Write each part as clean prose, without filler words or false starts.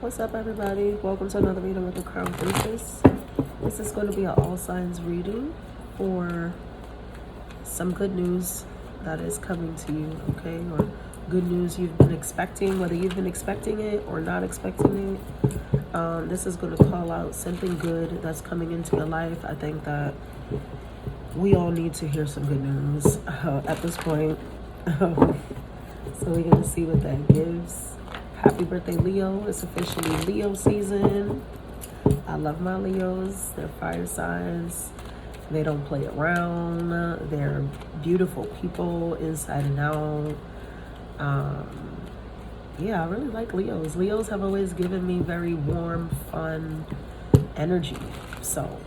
What's up, everybody? Welcome to another reading with the CrownedPriestess. This is going to be an all signs reading for some good news that is coming to you, okay? Or good news you've been expecting, whether you've been expecting it or not expecting it. This is going to call out something good that's coming into your life. I think that we all need to hear some good news at this point. So we're going to see what that gives. Happy birthday, Leo. It's officially Leo season. I love my Leos. They're fire signs. They don't play around. They're beautiful people inside and out. Yeah, I really like Leos. Leos have always given me very warm, fun energy. So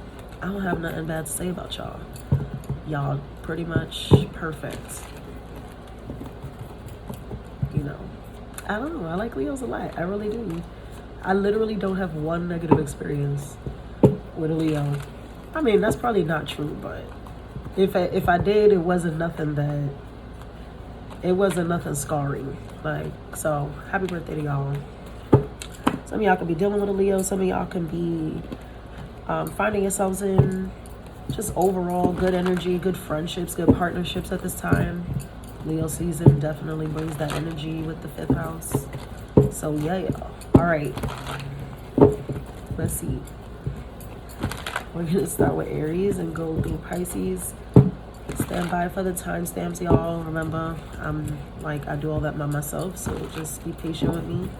I don't have nothing bad to say about y'all. Y'all pretty much perfect. You know. I don't know. I like Leos a lot. I really do. I literally don't have one negative experience with a Leo. I mean, that's probably not true, but if I did, it wasn't nothing scarring. Like, so happy birthday to y'all. Some of y'all could be dealing with a Leo. Some of y'all can be finding yourselves in just overall good energy, good friendships, good partnerships at this time. Leo season definitely brings that energy with the 5th house. So yeah, y'all. All right. Let's see. We're going to start with Aries and go through Pisces. Stand by for the timestamps, y'all. Remember, I do all that by myself, so just be patient with me.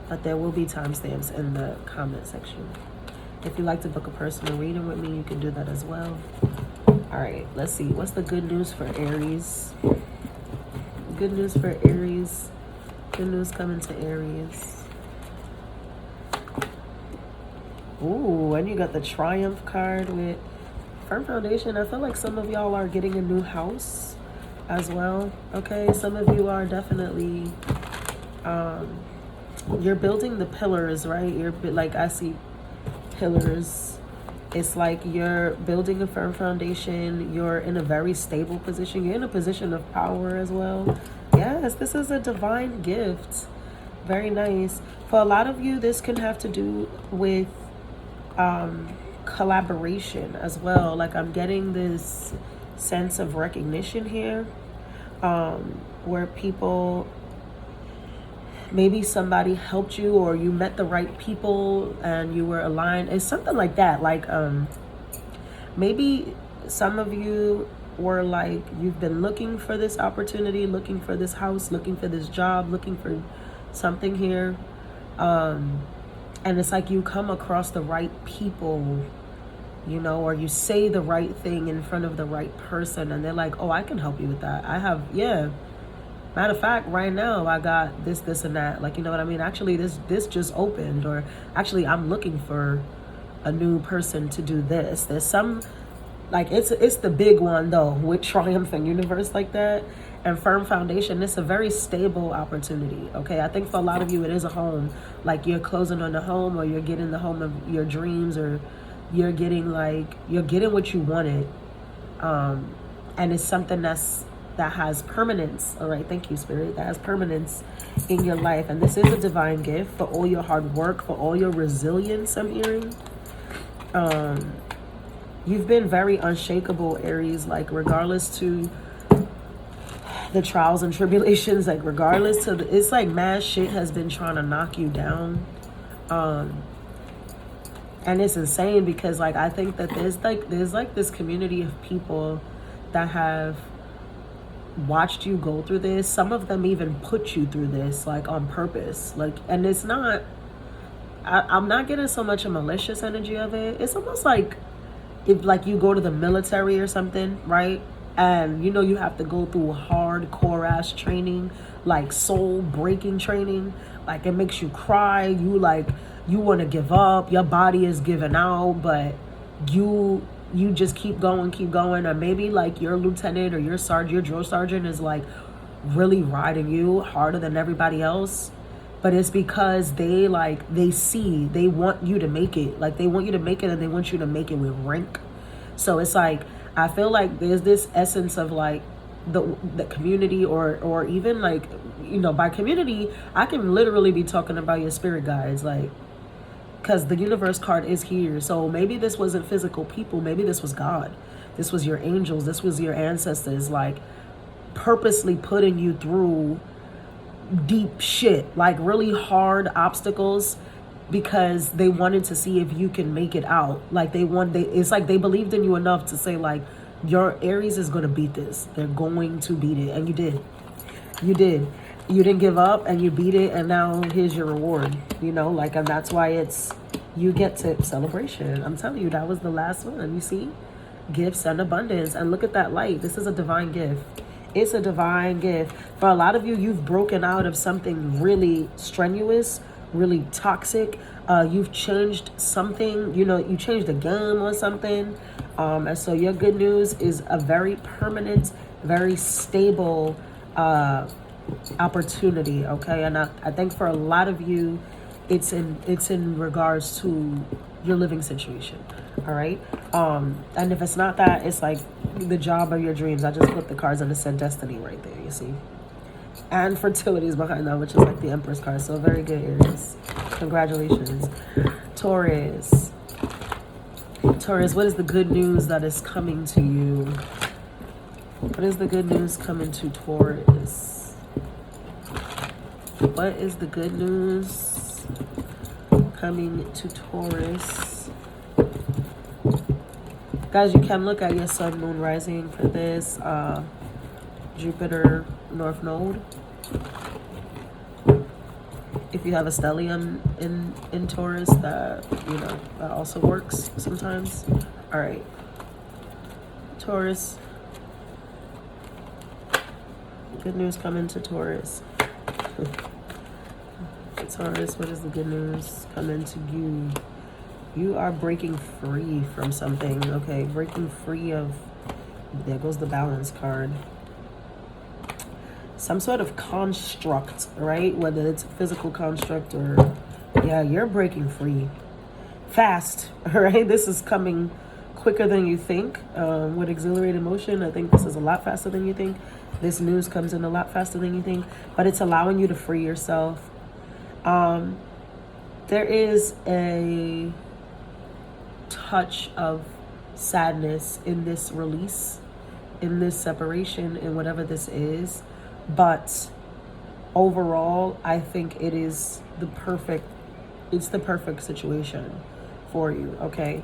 But there will be timestamps in the comment section. If you'd like to book a personal reading with me, you can do that as well. All right, let's see. What's the good news for Aries? Good news for Aries. Good news coming to Aries. Ooh, and you got the Triumph card with firm foundation. I feel like some of y'all are getting a new house as well. Okay, some of you are definitely you're building the pillars, right? You're like, I see pillars. It's like you're building a firm foundation. You're in a very stable position. You're in a position of power as well. Yes, this is a divine gift. Very nice. For a lot of you, this can have to do with collaboration as well. Like, I'm getting this sense of recognition here, where people, maybe somebody helped you or you met the right people and you were aligned. It's something like that. Like, maybe some of you were like, you've been looking for this opportunity, looking for this house, looking for this job, looking for something here. And it's like you come across the right people, you know, or you say the right thing in front of the right person and they're like, oh, I can help you with that. Matter of fact, right now I got this and that. Like, you know what I mean? Actually, this just opened, or actually I'm looking for a new person to do this. There's some, like, it's the big one though, with Triumph and Universe like that, and firm foundation. It's a very stable opportunity. Okay, I think for a lot of you it is a home. Like, you're closing on the home, or you're getting the home of your dreams, or you're getting what you wanted. And it's something that has permanence. All right, thank you, Spirit. That has permanence in your life. And this is a divine gift for all your hard work, for all your resilience, I'm hearing. You've been very unshakable, Aries, like, regardless to the trials and tribulations, like, regardless to it's like mad shit has been trying to knock you down. And it's insane because, like, I think that there's this community of people that have watched you go through this. Some of them even put you through this, like, on purpose. Like, and it's not, I'm not getting so much a malicious energy of it. It's almost like if, like, you go to the military or something, right? And you know you have to go through hardcore ass training, like soul breaking training. Like, it makes you cry. You want to give up. Your body is giving out, but you just keep going. Or maybe, like, your lieutenant or your sergeant, your drill sergeant is, like, really riding you harder than everybody else. But it's because they want you to make it. Like, they want you to make it, and they want you to make it with rank. So it's like, I feel like there's this essence of, like, the community, or even like, by community, I can literally be talking about your spirit guides, like, because the universe card is here. So maybe this wasn't physical people, maybe this was God, this was your angels, this was your ancestors, like purposely putting you through deep shit, like really hard obstacles, because they wanted to see if you can make it out. Like it's like they believed in you enough to say, like, your Aries is going to beat this. They're going to beat it. And you did. You did. You didn't give up, and you beat it, and now here's your reward. Like, and that's why you get to celebration. I'm telling you, that was the last one. You see? Gifts and abundance. And look at that light. This is a divine gift. It's a divine gift. For a lot of you, you've broken out of something really strenuous, really toxic. You've changed something, you changed the game or something. And so your good news is a very permanent, very stable opportunity. Okay. And I think for a lot of you, it's in regards to your living situation. All right. And if it's not that, it's like the job of your dreams. I just put the cards and it said destiny right there, you see. And fertility is behind that, which is like the Empress card. So very good, Aries. Congratulations. Taurus. Taurus, what is the good news that is coming to you? What is the good news coming to Taurus? What is the good news coming to Taurus? Guys, you can look at your sun, moon, rising for this. Jupiter, North Node. If you have a stellium in Taurus, that that also works sometimes. All right, Taurus. Good news coming to Taurus. Taurus, what is the good news coming to you? You are breaking free from something. Okay, breaking free of. There goes the balance card. Some sort of construct, right? Whether it's a physical construct or, yeah, you're breaking free. Fast, right? This is coming quicker than you think. With exhilarated motion, I think this is a lot faster than you think. This news comes in a lot faster than you think, but it's allowing you to free yourself. There is a touch of sadness in this release, in this separation, in whatever this is. But overall, I think it is the perfect situation for you, okay?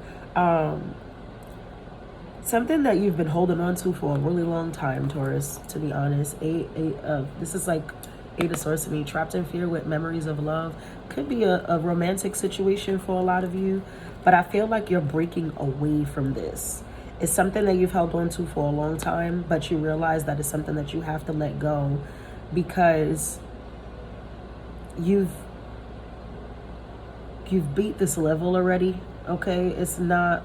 Something that you've been holding on to for a really long time, Taurus, to be honest. This is like Eight of Swords to me, trapped in fear with memories of love. Could be a romantic situation for a lot of you, but I feel like you're breaking away from this. It's something that you've held on to for a long time, but you realize that it's something that you have to let go because you've beat this level already, okay? It's not,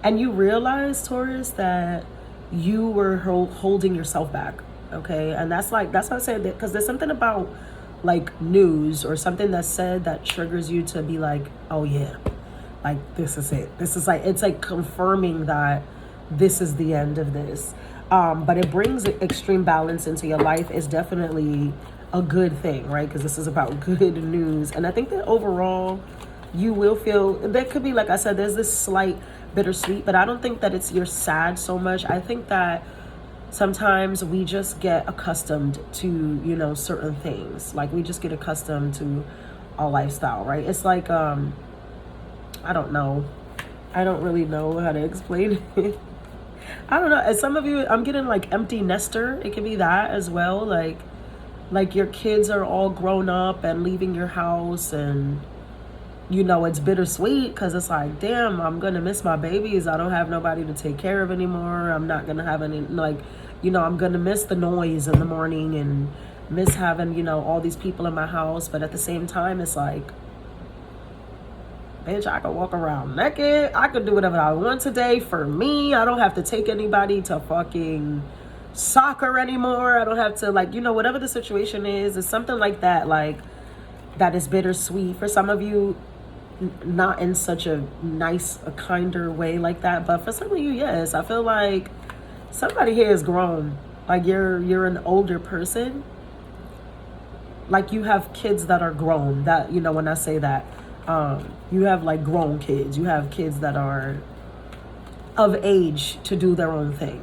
and you realize, Taurus, that you were holding yourself back, okay? And that's why I said that, because there's something about like news or something that's said that triggers you to be like, oh yeah, like this is it. This is like, it's like confirming that this is the end of this. But it brings extreme balance into your life. It's definitely a good thing, right? Because this is about good news. And I think that overall you will feel, there could be, like I said, there's this slight bittersweet, but I don't think that you're sad so much. I think that sometimes we just get accustomed to, certain things. Like we just get accustomed to our lifestyle, right? It's like, I don't know. I don't really know how to explain it. I don't know. As some of you, I'm getting like empty nester. It can be that as well. Like your kids are all grown up and leaving your house, and it's bittersweet because it's like, damn, I'm gonna miss my babies. I don't have nobody to take care of anymore. I'm not gonna have any, I'm gonna miss the noise in the morning and miss having, all these people in my house. But at the same time, it's like, bitch, I could walk around naked. I could do whatever I want today for me. I don't have to take anybody to fucking soccer anymore. I don't have to, whatever the situation is. It's something like that, that is bittersweet. For some of you, not in such a nice, a kinder way like that. But for some of you, yes. I feel like somebody here is grown. Like you're an older person. Like you have kids that are grown. That, you know, when I say that, you have like grown kids. You have kids that are of age to do their own thing,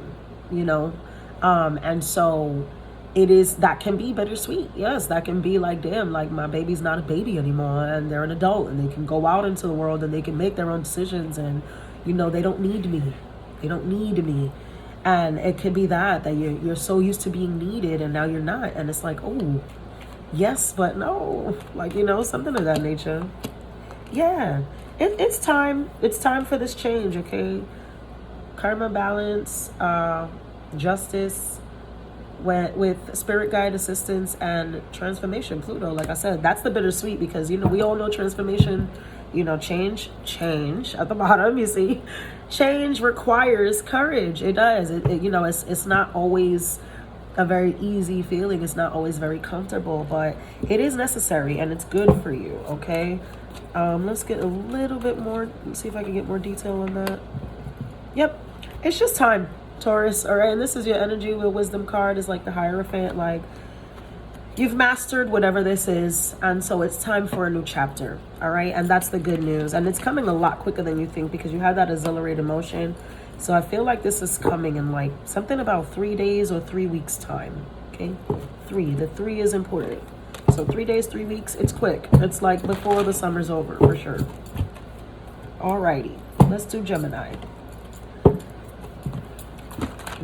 you know? And so it is, that can be bittersweet. Yes, that can be like, damn, like my baby's not a baby anymore and they're an adult and they can go out into the world and they can make their own decisions and, you know, they don't need me. They don't need me. And it could be that you're so used to being needed and now you're not. And it's like, oh, yes, but no. Like, you know, something of that nature. Yeah, it's time. It's time for this change, okay? Karma, balance, justice, with spirit guide assistance and transformation, Pluto. Like I said, that's the bittersweet because, you know, we all know transformation, you know, change at the bottom, you see. Change requires courage. It does. It you know, it's not always a very easy feeling. It's not always very comfortable, but it is necessary and it's good for you, okay? Let's get a little bit more, let's see if I can get more detail on that. Yep, it's just time, Taurus, all right? And this is your energy with Wisdom card is like the Hierophant, like you've mastered whatever this is, and so it's time for a new chapter, all right? And that's the good news, and it's coming a lot quicker than you think because you have that exhilarated emotion. So I feel like this is coming in like something about 3 days or 3 weeks time, okay? The 3 is important. So 3 days, 3 weeks, it's quick. It's like before the summer's over, for sure. Alrighty, let's do Gemini.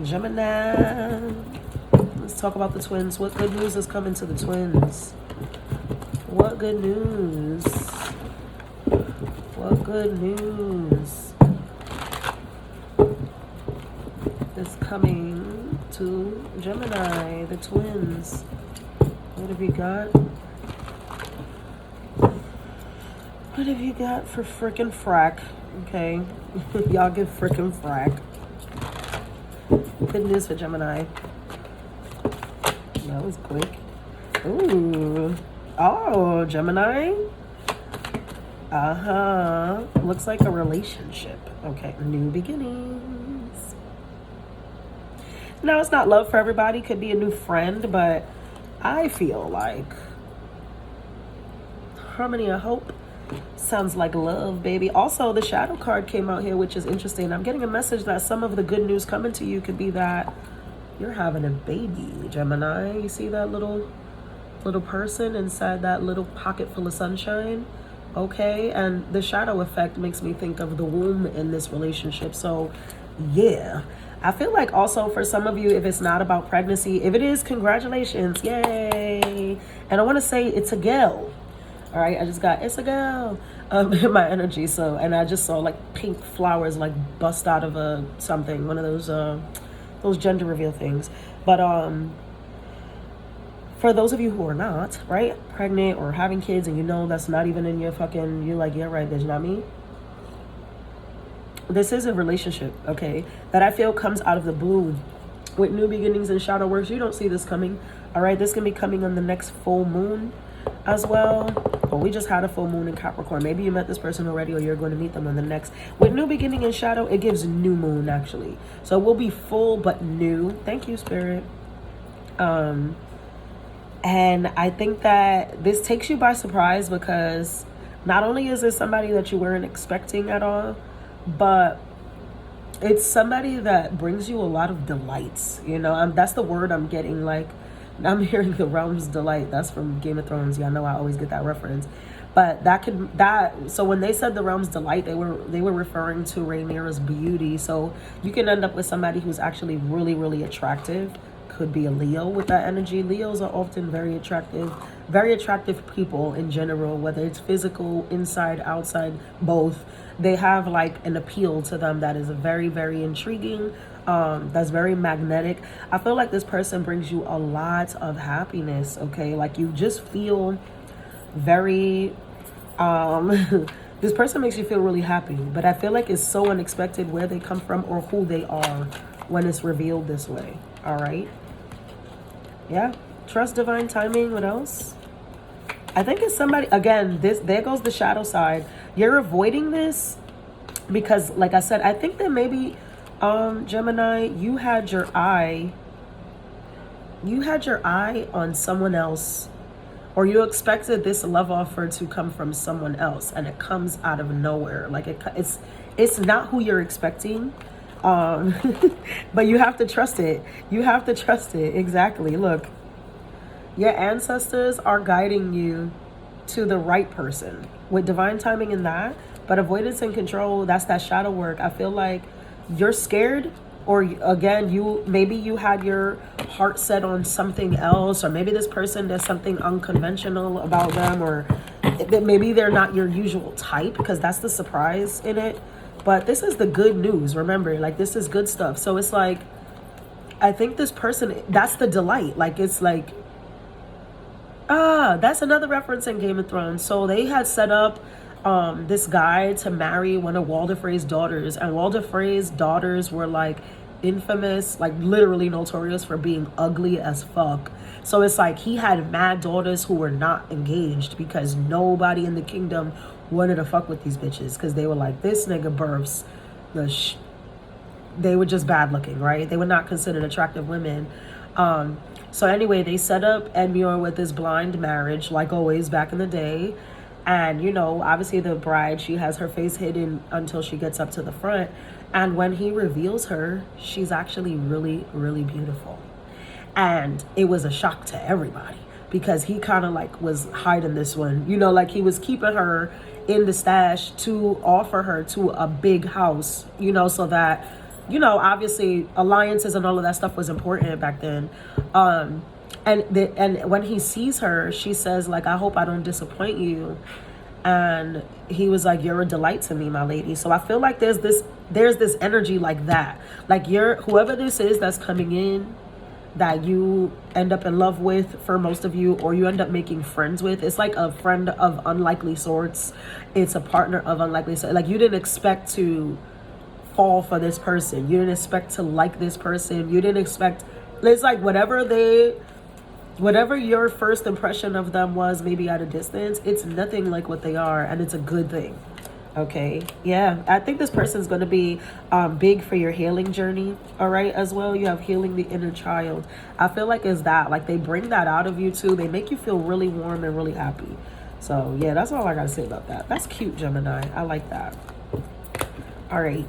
Gemini. Let's talk about the twins. What good news is coming to the twins? What good news? What good news is coming to Gemini, the twins? What have you got? What have you got for frickin' frack? Okay. Y'all give frickin' frack. Good news for Gemini. That was quick. Ooh. Oh, Gemini. Uh-huh. Looks like a relationship. Okay. New beginnings. Now, it's not love for everybody. Could be a new friend, but I feel like harmony and hope sounds like love, baby. Also, the shadow card came out here, which is interesting. I'm getting a message that some of the good news coming to you could be that you're having a baby, Gemini. You see that little person inside that little pocket full of sunshine? Okay, and the shadow effect makes me think of the womb in this relationship. So, yeah. I feel like also for some of you, if it's not about pregnancy, if it is, congratulations, yay. And I want to say it's a girl. All right, I just got, it's a girl in my energy. So, and I just saw like pink flowers like bust out of something, one of those gender reveal things. But for those of you who are not, right, pregnant or having kids and you know that's not even in your fucking, you're like, yeah, right, bitch, not me. This is a relationship, okay, that I feel comes out of the blue with new beginnings and shadow works. You don't see this coming, all right? This can be coming on the next full moon as well. Or we just had a full moon in Capricorn. Maybe you met this person already or you're going to meet them on the next. With new beginning and shadow, it gives new moon, actually. So it will be full but new. Thank you, Spirit. And I think that this takes you by surprise because not only is this somebody that you weren't expecting at all, but it's somebody that brings you a lot of delights, you know. That's the word I'm getting. Like, I'm hearing the realm's delight. That's from Game of Thrones. Yeah, I know I always get that reference. But so when they said the realm's delight, they were referring to Rhaenyra's beauty. So you can end up with somebody who's actually really, really attractive. Could be a Leo with that energy. Leos are often very attractive people in general, whether it's physical, inside, outside, both. They have like an appeal to them that is very, very intriguing. That's very magnetic. I feel like this person brings you a lot of happiness, okay? Like you just feel very, this person makes you feel really happy, but I feel like it's so unexpected where they come from or who they are when it's revealed this way, all right? Yeah, trust divine timing. What else? I think it's somebody, again, there goes the shadow side. You're avoiding this because, like I said, I think that maybe, Gemini, you had your eye you had your eye on someone else, or you expected this love offer to come from someone else, and it comes out of nowhere. Like it's not who you're expecting. um but you have to trust it. You have to trust it. Exactly. Look, your ancestors are guiding you to the right person with divine timing in that. But avoidance and control, that's that shadow work. I feel like you're scared, or again, you had your heart set on something else, or maybe this person, there's something unconventional about them, or maybe they're not your usual type, because that's the surprise in it. But this is the good news. Remember, like, this is good stuff. So it's like, I think this person, that's the delight. Like, it's like, that's another reference in Game of Thrones. So they had set up this guy to marry one of Walder Frey's daughters, and Walder Frey's daughters were like infamous, like literally notorious for being ugly as fuck. So it's like he had mad daughters who were not engaged because nobody in the kingdom wanted to fuck with these bitches, because they were like, this nigga births they were just bad looking, right? They were not considered attractive women. So anyway, they set up Edmure with this blind marriage, like always back in the day. And, you know, obviously the bride, she has her face hidden until she gets up to the front. And when he reveals her, she's actually really, really beautiful. And it was a shock to everybody, because he kind of like was hiding this one, you know, like he was keeping her in the stash to offer her to a big house, you know, so that, you know, obviously alliances and all of that stuff was important back then. And when he sees her, she says, like, I hope I don't disappoint you. And he was like, you're a delight to me, my lady. So I feel like there's this energy like that. Like, whoever this is that's coming in, that you end up in love with, for most of you, or you end up making friends with. It's like a friend of unlikely sorts. It's a partner of unlikely sorts. Like, you didn't expect to fall for this person. You didn't expect to like this person. You didn't expect, it's like whatever your first impression of them was, maybe at a distance, it's nothing like what they are, and it's a good thing. Okay, yeah, I think this person's going to be big for your healing journey, all right, as well. You have healing the inner child. I feel like it's that, like, they bring that out of you too. They make you feel really warm and really happy. So yeah, that's all I gotta say about that. That's cute, Gemini. I like that. All right,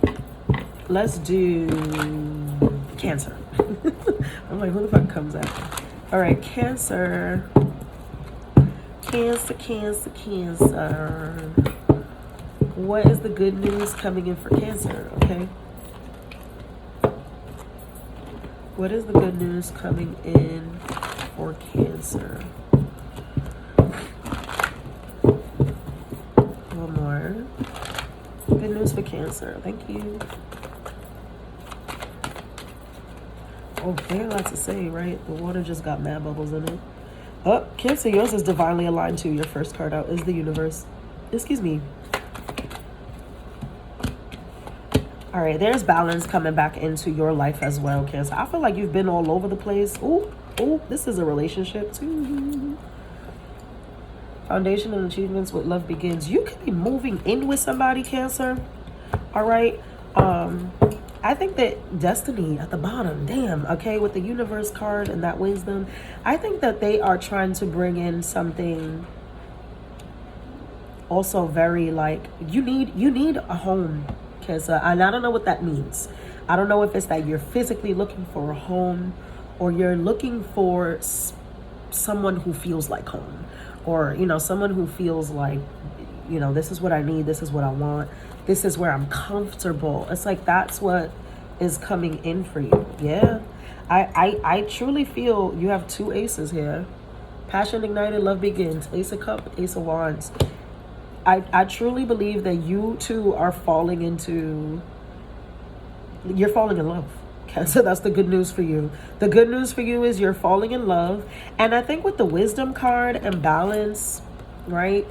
let's do Cancer. I'm like, who the fuck comes after? All right, Cancer. What is the good news coming in for Cancer? Okay. What is the good news coming in for Cancer? One more. Good news for Cancer. Thank you. Oh, they had a lot to say, right? The water just got mad bubbles in it. Oh, Cancer, yours is divinely aligned too. Your first card out is the universe. Excuse me. All right, there's balance coming back into your life as well, Cancer. I feel like you've been all over the place. Oh, this is a relationship too. Foundation and achievements with love begins. You could be moving in with somebody, Cancer. All right. I think that destiny at the bottom, damn, okay, with the universe card and that wisdom, I think that they are trying to bring in something also very, like, you need a home, Cancer. And I don't know what that means. I don't know if it's that you're physically looking for a home, or you're looking for someone who feels like home, or, you know, someone who feels like, you know, this is what I need, this is what I want, this is where I'm comfortable. It's like that's what is coming in for you. Yeah, I truly feel you have two aces here. Passion ignited, love begins. Ace of Cups, Ace of Wands. I truly believe that you two are falling in love. Okay, so that's the good news for you. The good news for you is you're falling in love. And I think with the wisdom card and balance, right,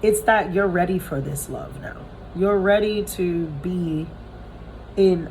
it's that you're ready for this love now. You're ready to be in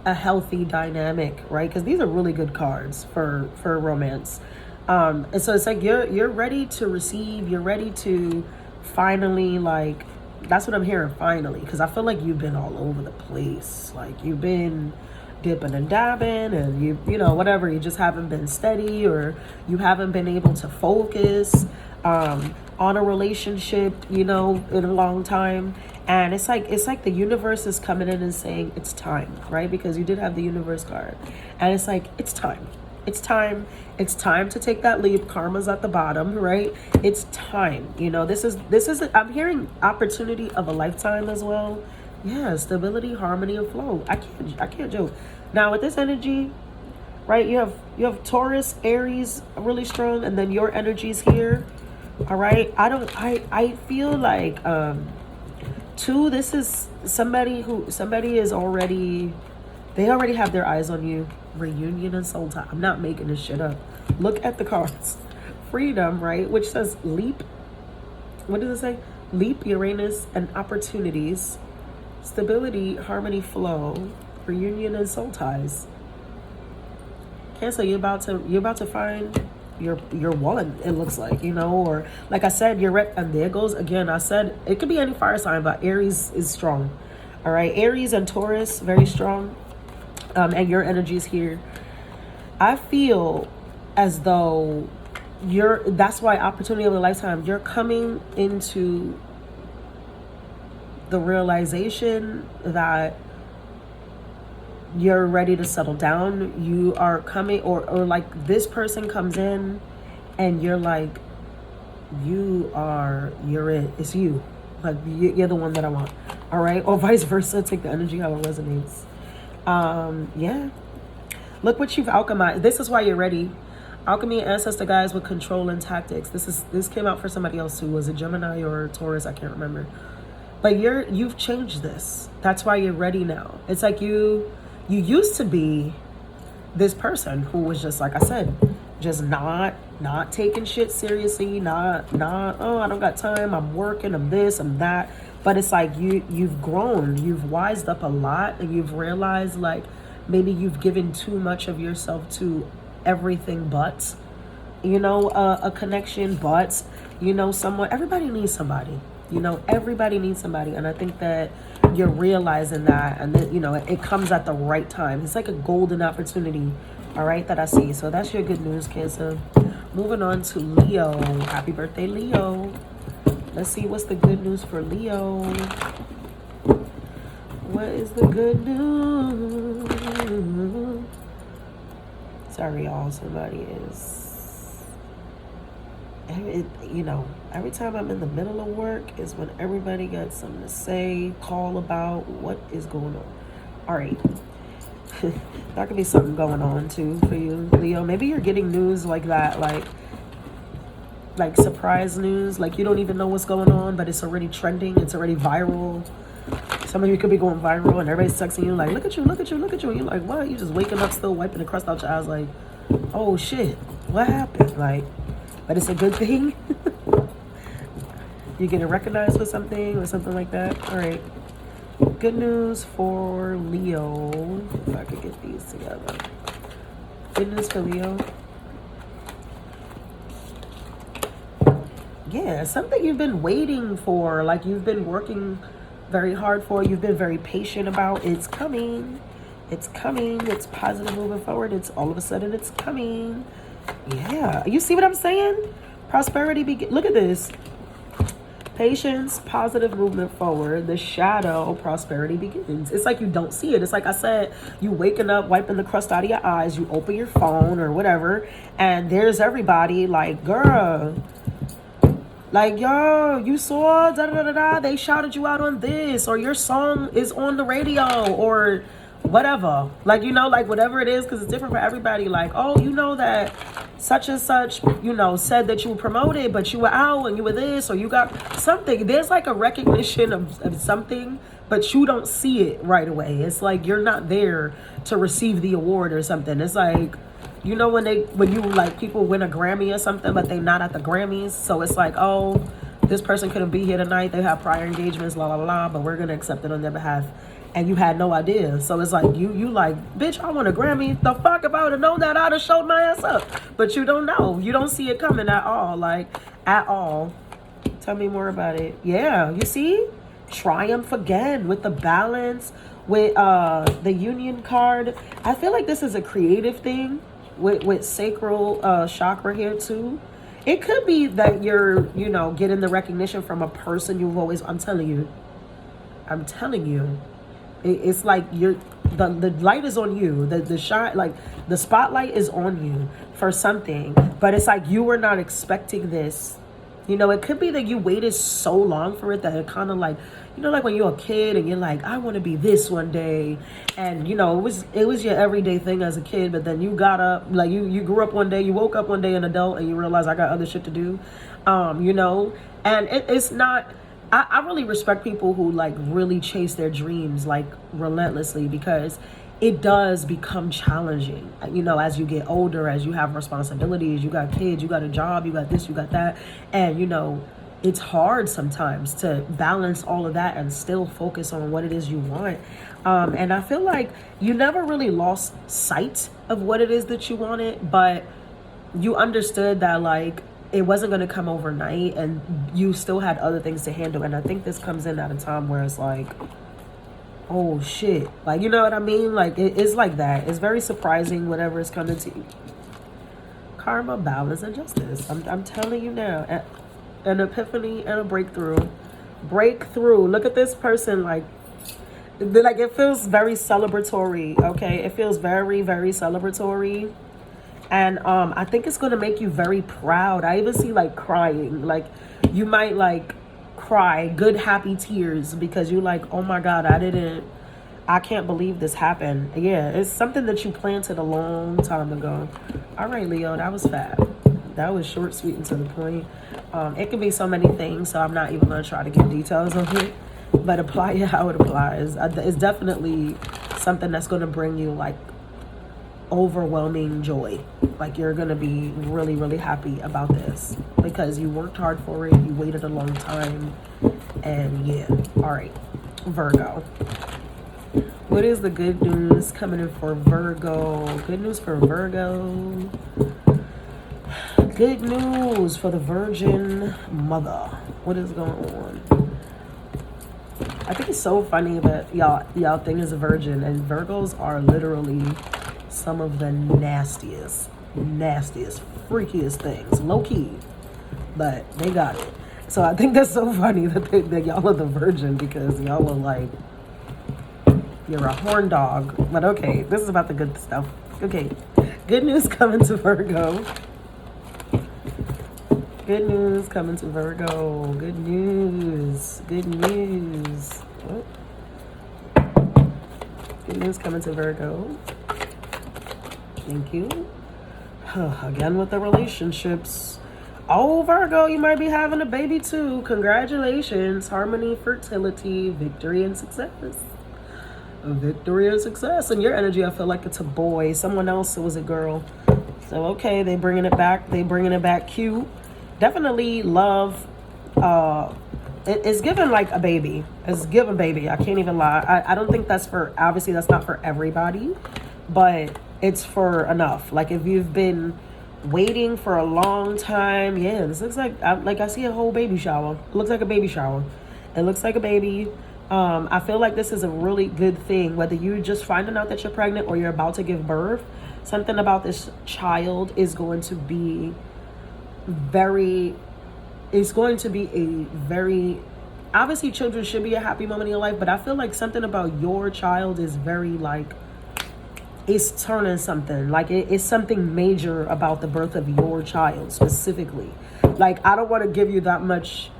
a healthy dynamic, right? Because these are really good cards for romance. And so it's like you're ready to receive. You're ready to finally, like, that's what I'm hearing, finally. Because I feel like you've been all over the place. Like, you've been dipping and dabbing, and you know, whatever, you just haven't been steady, or you haven't been able to focus on a relationship, you know, in a long time. And it's like the universe is coming in and saying it's time, right? Because you did have the universe card, and it's like it's time. It's time. It's time to take that leap. Karma's at the bottom, right? It's time. You know, this is I'm hearing opportunity of a lifetime as well. Yeah, stability, harmony, and flow. I can't joke. Now with this energy, right? You have Taurus, Aries, really strong, and then your energy's here. All right. I feel like two, this is somebody is already, they already have their eyes on you. Reunion and soul tie. I'm not making this shit up. Look at the cards. Freedom, right? Which says leap. What does it say? Leap, Uranus, and opportunities. Stability, harmony, flow. Reunion and soul ties. Cancer, you're about to find your one, it looks like, you know, or like I said, and there goes again, I said it could be any fire sign, but Aries is strong. All right, Aries and Taurus, very strong. And your energy is here. I feel as though that's why opportunity of a lifetime, you're coming into the realization that you're ready to settle down. You are coming, or like this person comes in and you're like, you're it. It's you. Like you're the one that I want. All right. Or vice versa. Take the energy how it resonates. Yeah. Look what you've alchemized. This is why you're ready. Alchemy and ancestor guys with control and tactics. This came out for somebody else who was a Gemini or Taurus. I can't remember. But you've changed this. That's why you're ready now. It's like you used to be this person who was just, like I said, just not taking shit seriously, not oh, I don't got time, I'm working, I'm this, I'm that. But it's like you've grown, you've wised up a lot, and you've realized like maybe you've given too much of yourself to everything but, you know, a connection, but, you know, someone. Everybody needs somebody. You know, everybody needs somebody. And I think that you're realizing that, and then, you know, it comes at the right time. It's like a golden opportunity, all right, that I see. So that's your good news, Cancer. Moving on to Leo. Happy birthday, Leo. Let's see what's the good news for Leo. What is the good news? Sorry, y'all. Somebody is... you know, every time I'm in the middle of work is when everybody got something to say, call about what is going on. All right. There could be something going on too for you, Leo. Maybe you're getting news like that, like surprise news, like you don't even know what's going on, but it's already trending, it's already viral. Some of you could be going viral and everybody's texting you like, look at you, look at you, look at you. And you're like, what? You just waking up still wiping the crust out your eyes like, oh shit, what happened? Like, but it's a good thing. You're getting recognized with something or something like that. All right. Good news for Leo. If I could get these together. Good news for Leo. Yeah, something you've been waiting for, like you've been working very hard for, you've been very patient about. It's coming. It's coming. It's positive moving forward. It's all of a sudden it's coming. Yeah. You see what I'm saying? Prosperity begins. Look at this. Patience, positive movement forward. The shadow, prosperity begins. It's like you don't see it. It's like I said, you waking up, wiping the crust out of your eyes, you open your phone or whatever, and there's everybody like, girl, like, yo, you saw da-da-da-da-da, they shouted you out on this, or your song is on the radio, or whatever. Like, you know, like whatever it is, because it's different for everybody. Like, oh, you know that such and such, you know, said that you were promoted, but you were out and you were this, or you got something. There's like a recognition of something, but you don't see it right away. It's like you're not there to receive the award or something. It's like, you know, when you like people win a Grammy or something, but they're not at the Grammys. So it's like, oh, this person couldn't be here tonight. They have prior engagements, la, la, la, but we're going to accept it on their behalf. And you had no idea. So it's like, you like, bitch, I want a Grammy. The fuck, if I would have known that, I'd have showed my ass up. But you don't know. You don't see it coming at all. Like, at all. Tell me more about it. Yeah, you see? triumph again with the balance, with the union card. I feel like this is a creative thing with sacral chakra here too. It could be that you're, you know, getting the recognition from a person you've always, I'm telling you, it's like the light is on you, the shine, like the spotlight is on you for something, but it's like you were not expecting this. You know, it could be that you waited so long for it that it kind of like, you know, like when you're a kid and you're like, I want to be this one day, and you know, it was your everyday thing as a kid, but then you got up, like you grew up one day, you woke up one day an adult, and you realize I got other shit to do, you know, and it's not. I really respect people who like really chase their dreams like relentlessly, because it does become challenging, you know, as you get older, as you have responsibilities, you got kids, you got a job, you got this, you got that. And, you know, it's hard sometimes to balance all of that and still focus on what it is you want. And I feel like you never really lost sight of what it is that you wanted, but you understood that like it wasn't going to come overnight, and you still had other things to handle. And I think this comes in at a time where it's like, oh shit, like, you know what I mean? Like it's like that. It's very surprising whatever is coming to you. Karma, balance, and justice. I'm telling you now, an epiphany and a breakthrough. Look at this person, like it feels very celebratory. Okay, it feels very, very celebratory. And I think it's going to make you very proud. I even see like crying. Like you might like cry, good happy tears, because you're like, oh my God, I can't believe this happened. Yeah, it's something that you planted a long time ago. All right, Leo, that was fab. That was short, sweet, and to the point. It can be so many things, so I'm not even going to try to give details of it, but apply it how it applies. It's definitely something that's going to bring you like overwhelming joy. Like you're gonna be really, really happy about this because you worked hard for it, you waited a long time, and yeah. All right, Virgo, what is the good news coming in for Virgo? Good news for Virgo. Good news for the Virgin Mother. What is going on? I think it's so funny that y'all think is a virgin, and Virgos are literally some of the nastiest, freakiest things, low key, but they got it. So I think that's so funny that y'all are the virgin, because y'all are like, you're a horn dog. But okay, this is about the good stuff. Okay, good news coming to Virgo. Good news coming to Virgo. Good news. Good news. What? Good news coming to Virgo. Thank you. Again with the relationships. Oh, Virgo, you might be having a baby too. Congratulations. Harmony, fertility, victory, and success. Victory and success. In your energy, I feel like it's a boy. Someone else, it was a girl. So, okay, they bringing it back. They bringing it back cute. Definitely love. It's given like a baby. It's given baby. I can't even lie. I don't think that's for, obviously that's not for everybody, but it's for enough. Like if you've been waiting for a long time, yeah, this looks like I see a whole baby shower. It looks like a baby shower. It looks like a baby. I feel like this is a really good thing, whether you're just finding out that you're pregnant or you're about to give birth. Something about this child is going to be obviously children should be a happy moment in your life, but I feel like something about your child is very like, it's turning something, like it's something major about the birth of your child specifically. Like I don't want to give you that much,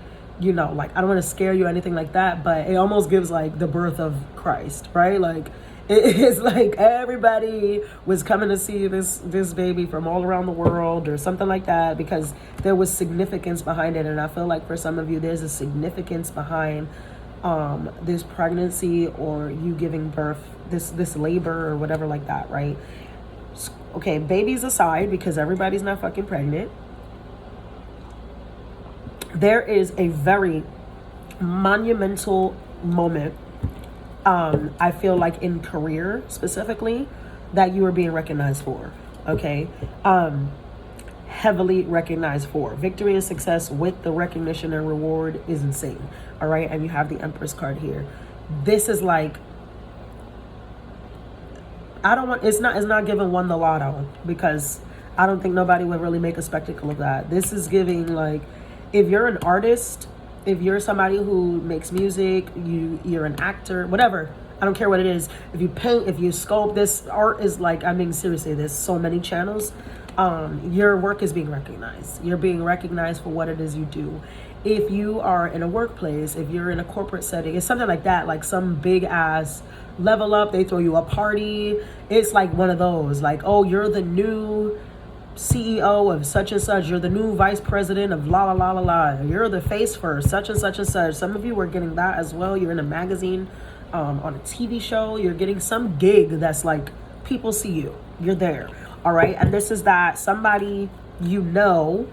you know, like I don't want to scare you or anything like that, but it almost gives like the birth of Christ, right? Like it's like everybody was coming to see this baby from all around the world or something like that, because there was significance behind it. And I feel like for some of you there's a significance behind this pregnancy, or you giving birth, this labor or whatever like that, right? Okay, babies aside, because everybody's not fucking pregnant, there is a very monumental moment, I feel like in career specifically, that you are being recognized for. Okay, heavily recognized for. Victory and success with the recognition and reward is insane. All right. And you have the Empress card here. This is like, it's not giving one the lotto, because I don't think nobody would really make a spectacle of that. This is giving, like, if you're an artist, if you're somebody who makes music, you're an actor, whatever, I don't care what it is. If you paint, if you sculpt, this art is like, I mean, seriously, there's so many channels. Your work is being recognized. You're being recognized for what it is you do. If you are in a workplace, if you're in a corporate setting, it's something like that, like some big ass level up, they throw you a party. It's like one of those, like, oh, you're the new CEO of such and such, you're the new vice president of la la la la la, you're the face for such and such and such. Some of you are getting that as well. You're in a magazine, on a TV show, you're getting some gig that's like, people see you, you're there. All right. And this is that somebody you know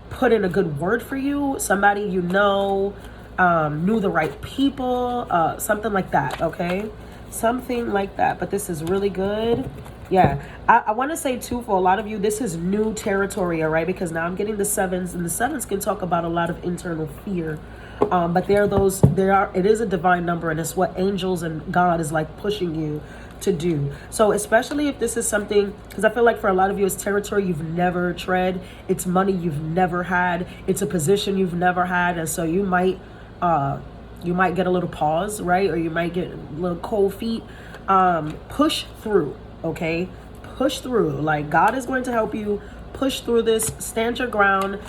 put in a good word for you, somebody you know knew the right people, something like that. Okay, something like that. But this is really good. Yeah, I want to say too, for a lot of you, this is new territory. All right, because now I'm getting the sevens, and the sevens can talk about a lot of internal fear. But it is a divine number, and it's what angels and God is like pushing you to do. So especially if this is something, because I feel like for a lot of you, it's territory you've never tread, it's money you've never had, it's a position you've never had, and so you might get a little pause, right? Or you might get a little cold feet. Push through. Okay, push through. Like, God is going to help you push through this. Stand your ground.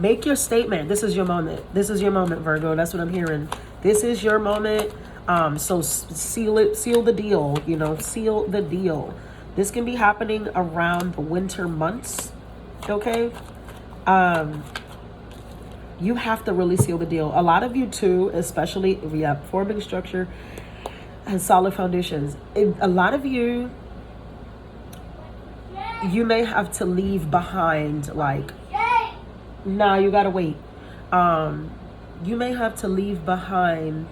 Make your statement. This is your moment. This is your moment, Virgo. That's what I'm hearing. This is your moment. So seal the deal. Seal the deal. This can be happening around the winter months. Okay. You have to really seal the deal. A lot of you too, especially if you have forming structure and solid foundations. A lot of you may have to leave behind, like, nah, you gotta wait. You may have to leave behind,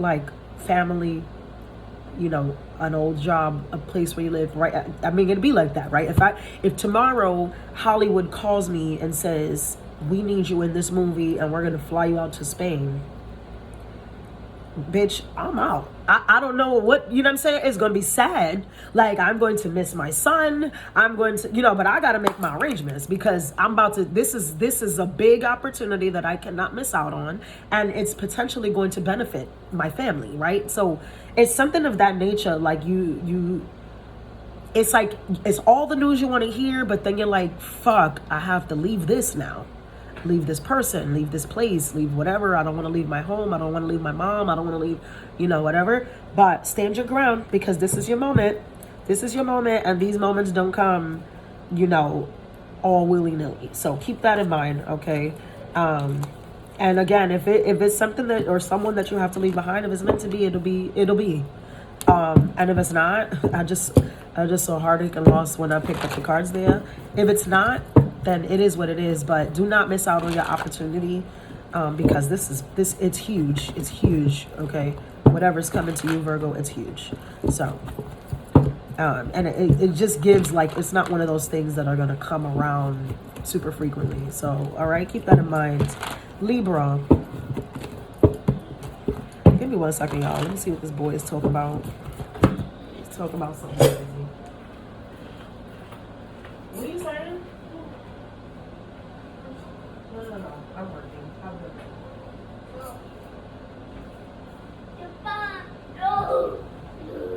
like, family, an old job, a place where you live, right? I mean, it'd be like that, right? If tomorrow Hollywood calls me and says, we need you in this movie and we're gonna fly you out to Spain, bitch, I'm out. I don't know what, you know what I'm saying? It's going to be sad. Like, I'm going to miss my son. I'm going to, but I got to make my arrangements, because I'm about to, this is a big opportunity that I cannot miss out on. And it's potentially going to benefit my family, right? So it's something of that nature. Like it's like, it's all the news you want to hear, but then you're like, fuck, I have to leave this now. Leave this person, leave this place, leave whatever. I don't want to leave my home. I don't want to leave my mom. I don't want to leave, whatever. But stand your ground, because this is your moment. This is your moment. And these moments don't come, all willy-nilly. So keep that in mind. Okay. And again, if it's something that, or someone that you have to leave behind, if it's meant to be, it'll be. And if it's not, I just saw heartache and loss when I picked up the cards there. If it's not, then it is what it is. But do not miss out on your opportunity, because it's huge. It's huge. Okay, whatever's coming to you, Virgo, it's huge. So, and it just gives, like, it's not one of those things that are gonna come around super frequently. So, all right, keep that in mind. Libra. Give me 1 second, y'all. Let me see what this boy is talking about. He's talking about something crazy. What are you saying? No. I'm working.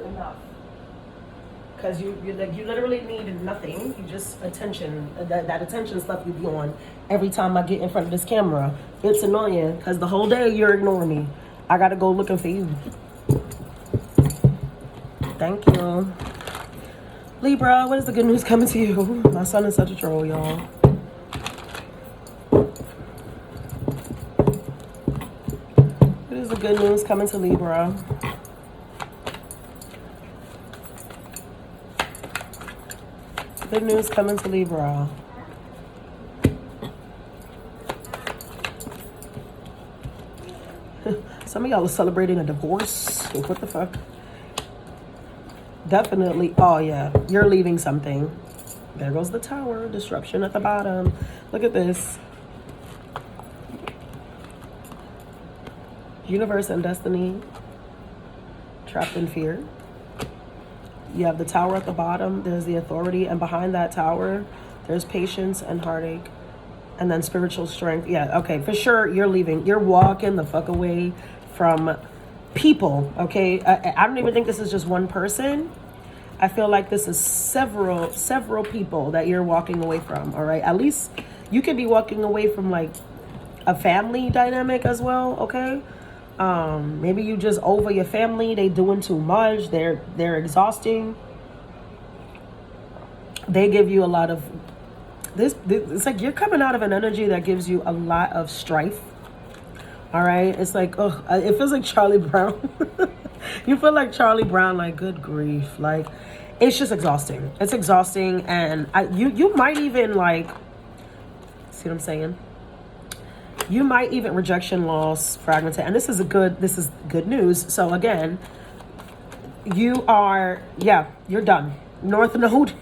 Enough. Because you literally need nothing. You just attention. That attention stuff you be on every time I get in front of this camera. It's annoying, because the whole day you're ignoring me. I gotta go looking for you. Thank you. Libra, what is the good news coming to you? My son is such a troll, y'all. What is the good news coming to Libra? Good news coming to Libra. Some of y'all are celebrating a divorce. What the fuck? Definitely. Oh, yeah. You're leaving something. There goes the Tower. Disruption at the bottom. Look at this. Universe and destiny. Trapped in fear. You have the Tower at the bottom. There's the Authority. And behind that Tower, there's patience and heartache. And then spiritual strength. Yeah, okay. For sure, you're leaving. You're walking the fuck away from people, okay? I don't even think this is just one person. I feel like this is several people that you're walking away from, all right? At least you could be walking away from like a family dynamic as well, okay? Maybe you just over your family. They doing too much. They're exhausting. They give you a lot of this. It's like you're coming out of an energy that gives you a lot of strife. All right, it's like, oh, it feels like Charlie Brown. You feel like Charlie Brown, like, good grief. Like, it's just exhausting. It's exhausting. And you might even, like, see what I'm saying? You might even rejection, loss, fragmented. And this is good news. So again, you are, yeah, you're done. North Node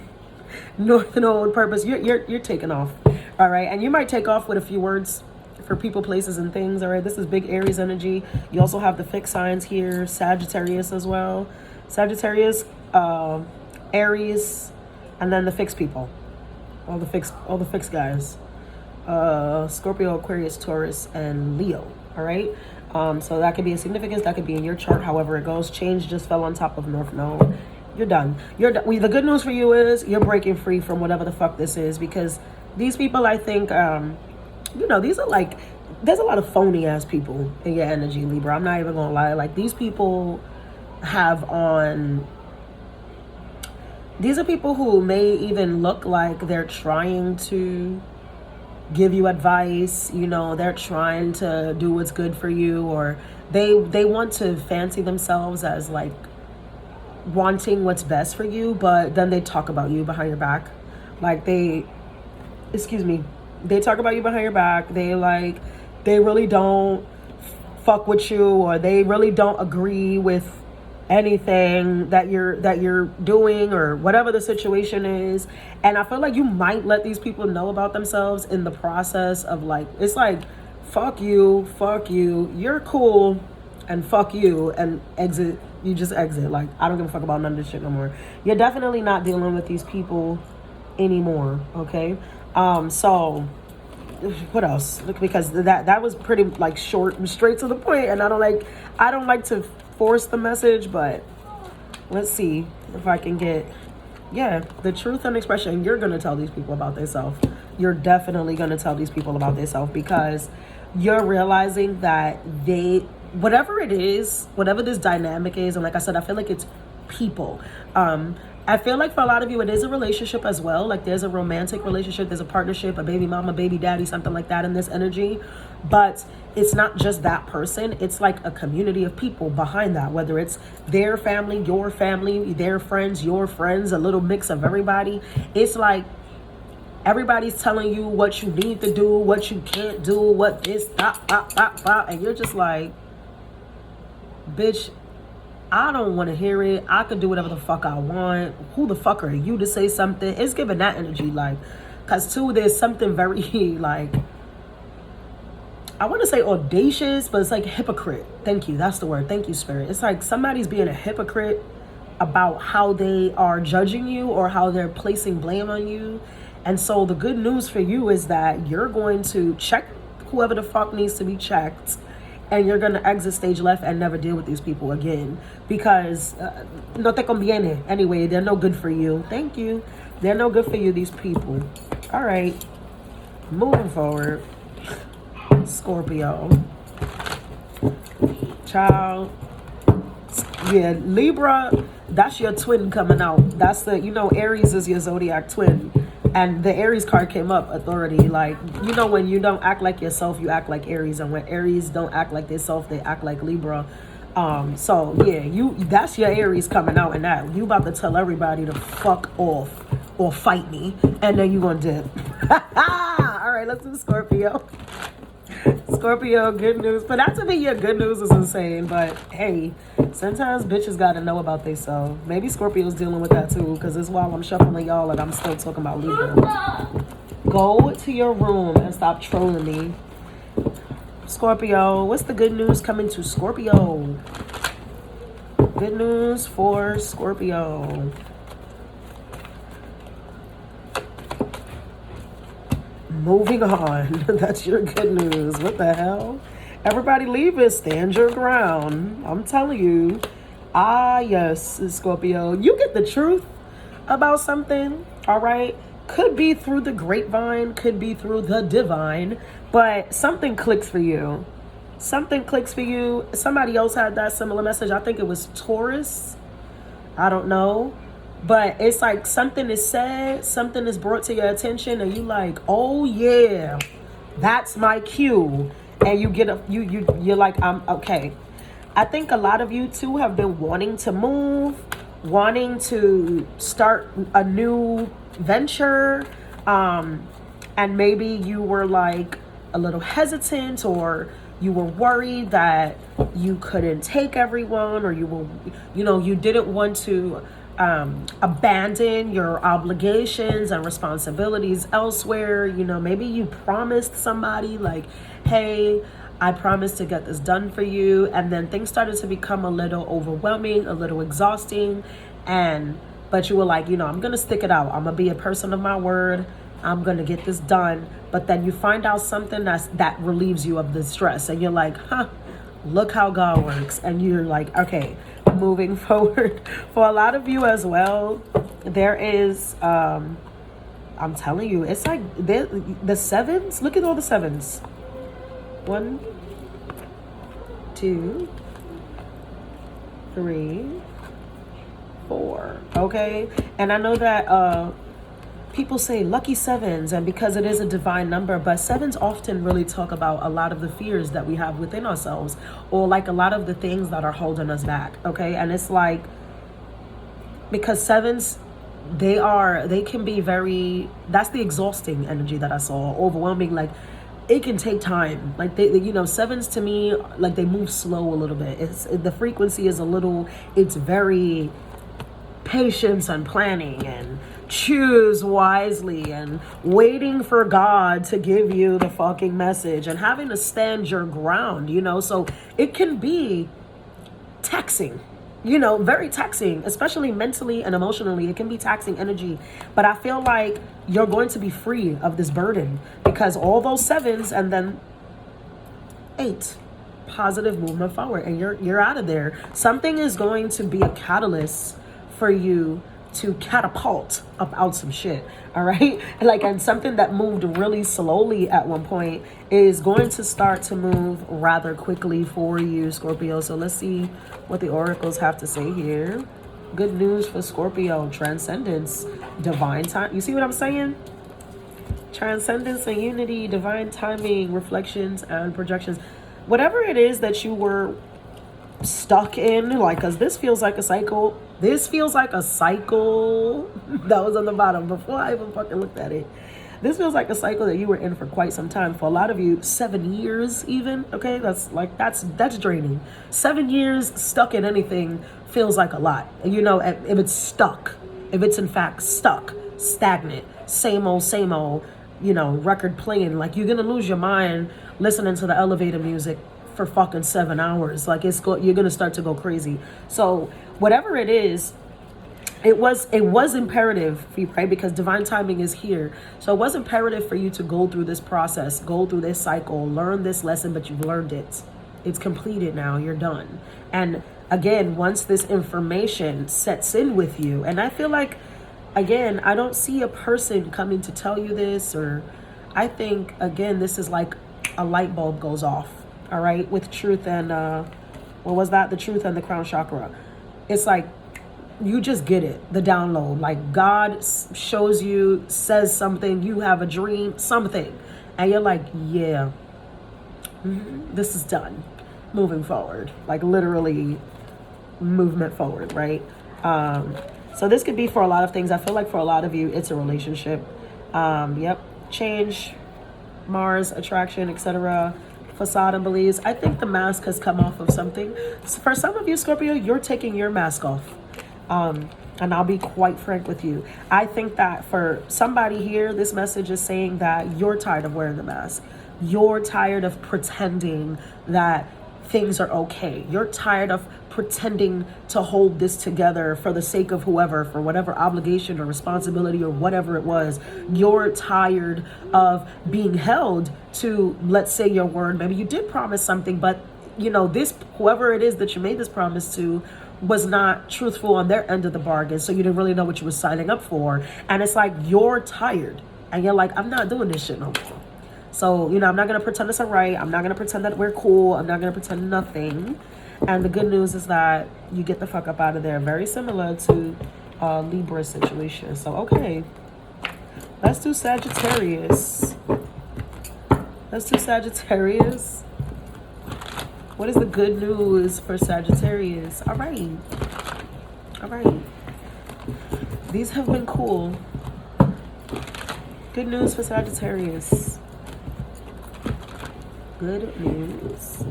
purpose. You're taking off. All right. And you might take off with a few words for people, places, and things. All right. This is big Aries energy. You also have the fixed signs here, Sagittarius as well. Sagittarius, Aries, and then the fixed people. All the fixed guys. Scorpio, Aquarius, Taurus, and Leo. All right. So that could be a significance. That could be in your chart. However it goes. Change just fell on top of North Node. You're done. You're done. The good news for you is you're breaking free from whatever the fuck this is, because these people, I think, these are like, there's a lot of phony ass people in your energy, Libra. I'm not even gonna lie. Like, these people these are people who may even look like they're trying to give you advice. They're trying to do what's good for you, or they want to fancy themselves as like wanting what's best for you, but then they talk about you behind your back. Like, they talk about you behind your back. They really don't fuck with you, or they really don't agree with anything that you're doing, or whatever the situation is. And I feel like you might let these people know about themselves in the process of, like, it's like, fuck you, you're cool, and fuck you, and exit. You just exit. Like, I don't give a fuck about none of this shit no more. You're definitely not dealing with these people anymore, okay? So what else? Because that was pretty, like, short and straight to the point, and I don't like to force the message, but let's see if I can get, the truth and expression. You're gonna tell these people about themselves. You're definitely gonna tell these people about themselves, because you're realizing that whatever it is, whatever this dynamic is, and like I said, I feel like it's people. I feel like for a lot of you, it is a relationship as well. Like, there's a romantic relationship, there's a partnership, a baby mama, baby daddy, something like that in this energy. But it's not just that person. It's like a community of people behind that, whether it's their family, your family, their friends, your friends, a little mix of everybody. It's like everybody's telling you what you need to do, what you can't do, what this, and you're just like, bitch, I don't want to hear it. I could do whatever the fuck I want. Who the fuck are you to say something? It's giving that energy, like, because too, there's something very, like, I want to say audacious, but it's like hypocrite. Thank you. That's the word. Thank you, Spirit. It's like somebody's being a hypocrite about how they are judging you, or how they're placing blame on you. And so the good news for you is that you're going to check whoever the fuck needs to be checked, and you're going to exit stage left and never deal with these people again, because no te conviene. Anyway, they're no good for you. Thank you. They're no good for you, these people. All right. Moving forward. Scorpio. Child. Yeah, Libra, that's your twin coming out. That's the, Aries is your zodiac twin. And the Aries card came up, authority. Like, when you don't act like yourself, you act like Aries. And when Aries don't act like themselves, they act like Libra. So yeah, that's your Aries coming out, and that you about to tell everybody to fuck off or fight me, and then you gonna dip. All right, let's do Scorpio. Scorpio, good news. But not to me, your good news is insane. But hey, sometimes bitches gotta know about themselves. Maybe Scorpio's dealing with that too, because it's while I'm shuffling y'all and I'm still talking about Libra. Go to your room and stop trolling me. Scorpio, what's the good news coming to Scorpio? Good news for Scorpio. Moving on. That's your good news. What the hell? Everybody leave it. Stand your ground. I'm telling you. Ah, yes, Scorpio. You get the truth about something, all right? Could be through the grapevine, could be through the divine, but something clicks for you. Something clicks for you. Somebody else had that similar message. I think it was Taurus. I don't know. But it's like something is said, something is brought to your attention, and you like, oh yeah, that's my cue. And you get you're like, I'm okay. I think a lot of you too have been wanting to move, wanting to start a new venture, and maybe you were like a little hesitant, or you were worried that you couldn't take everyone, or you were, you didn't want to abandon your obligations and responsibilities elsewhere. Maybe you promised somebody like, hey, I promised to get this done for you, and then things started to become a little overwhelming, a little exhausting, but you were like, I'm gonna stick it out, I'm gonna be a person of my word, I'm gonna get this done. But then you find out something that relieves you of the stress, and you're like, look how God works. And you're like, okay, moving forward. For a lot of you as well, there is I'm telling you, it's like the sevens. Look at all the sevens. 1, 2, 3, 4. Okay. And I know that people say lucky sevens, and because it is a divine number, but sevens often really talk about a lot of the fears that we have within ourselves, or like a lot of the things that are holding us back. Okay. And it's like, because sevens, they can be very, that's the exhausting energy that I saw, overwhelming. Like, it can take time. Like sevens to me, like they move slow a little bit. The frequency is it's very patience and planning and choose wisely and waiting for God to give you the fucking message and having to stand your ground, so it can be taxing, very taxing, especially mentally and emotionally. It can be taxing energy, but I feel like you're going to be free of this burden, because all those sevens and then 8, positive movement forward, and you're out of there. Something is going to be a catalyst for you to catapult up out some shit, all right? And something that moved really slowly at one point is going to start to move rather quickly for you, Scorpio. So let's see what the oracles have to say here. Good news for Scorpio: transcendence, divine time. You see what I'm saying? Transcendence and unity, divine timing, reflections and projections. Whatever it is that you were stuck in, because this feels like a cycle. This feels like a cycle that was on the bottom before I even fucking looked at it. This feels like a cycle that you were in for quite some time. For a lot of you, 7 years even. Okay, that's draining. 7 years stuck in anything feels like a lot. If it's stuck, if it's in fact stuck, stagnant, same old, record playing, like you're gonna lose your mind listening to the elevator music for fucking 7 hours. Like you're gonna start to go crazy. So whatever it is, it was imperative for you, right? Because divine timing is here. So it was imperative for you to go through this process, go through this cycle, learn this lesson, but you've learned it. It's completed now, you're done. And again, once this information sets in with you, and I feel like, again, I don't see a person coming to tell you this, or I think, again, this is like a light bulb goes off, all right, with truth and, what was that? The truth and the crown chakra. It's like, you just get it, the download. Like God shows you, says something, you have a dream, something, and you're like, yeah, this is done. Moving forward, like literally movement forward, right? So this could be for a lot of things. I feel like for a lot of you, it's a relationship. Change, Mars, attraction, etc. facade and beliefs. I think the mask has come off of something. For some of you, Scorpio, you're taking your mask off. And I'll be quite frank with you. I think that for somebody here, this message is saying that you're tired of wearing the mask. You're tired of pretending that things are okay. You're tired of pretending to hold this together for the sake of whoever, for whatever obligation or responsibility or whatever it was. You're tired of being held to, let's say, your word. Maybe you did promise something, but you know, this, whoever it is that you made this promise to, was not truthful on their end of the bargain. So you didn't really know what you were signing up for. And it's like, you're tired and you're like, I'm not doing this shit no more. So, you know, I'm not going to pretend it's all right. I'm not going to pretend that we're cool. I'm not going to pretend nothing. And the good news is that you get the fuck up out of there. Very similar to Libra situation. So, okay. Let's do Sagittarius. Let's do Sagittarius. What is the good news for Sagittarius? All right. All right. These have been cool. Good news for Sagittarius. Good news.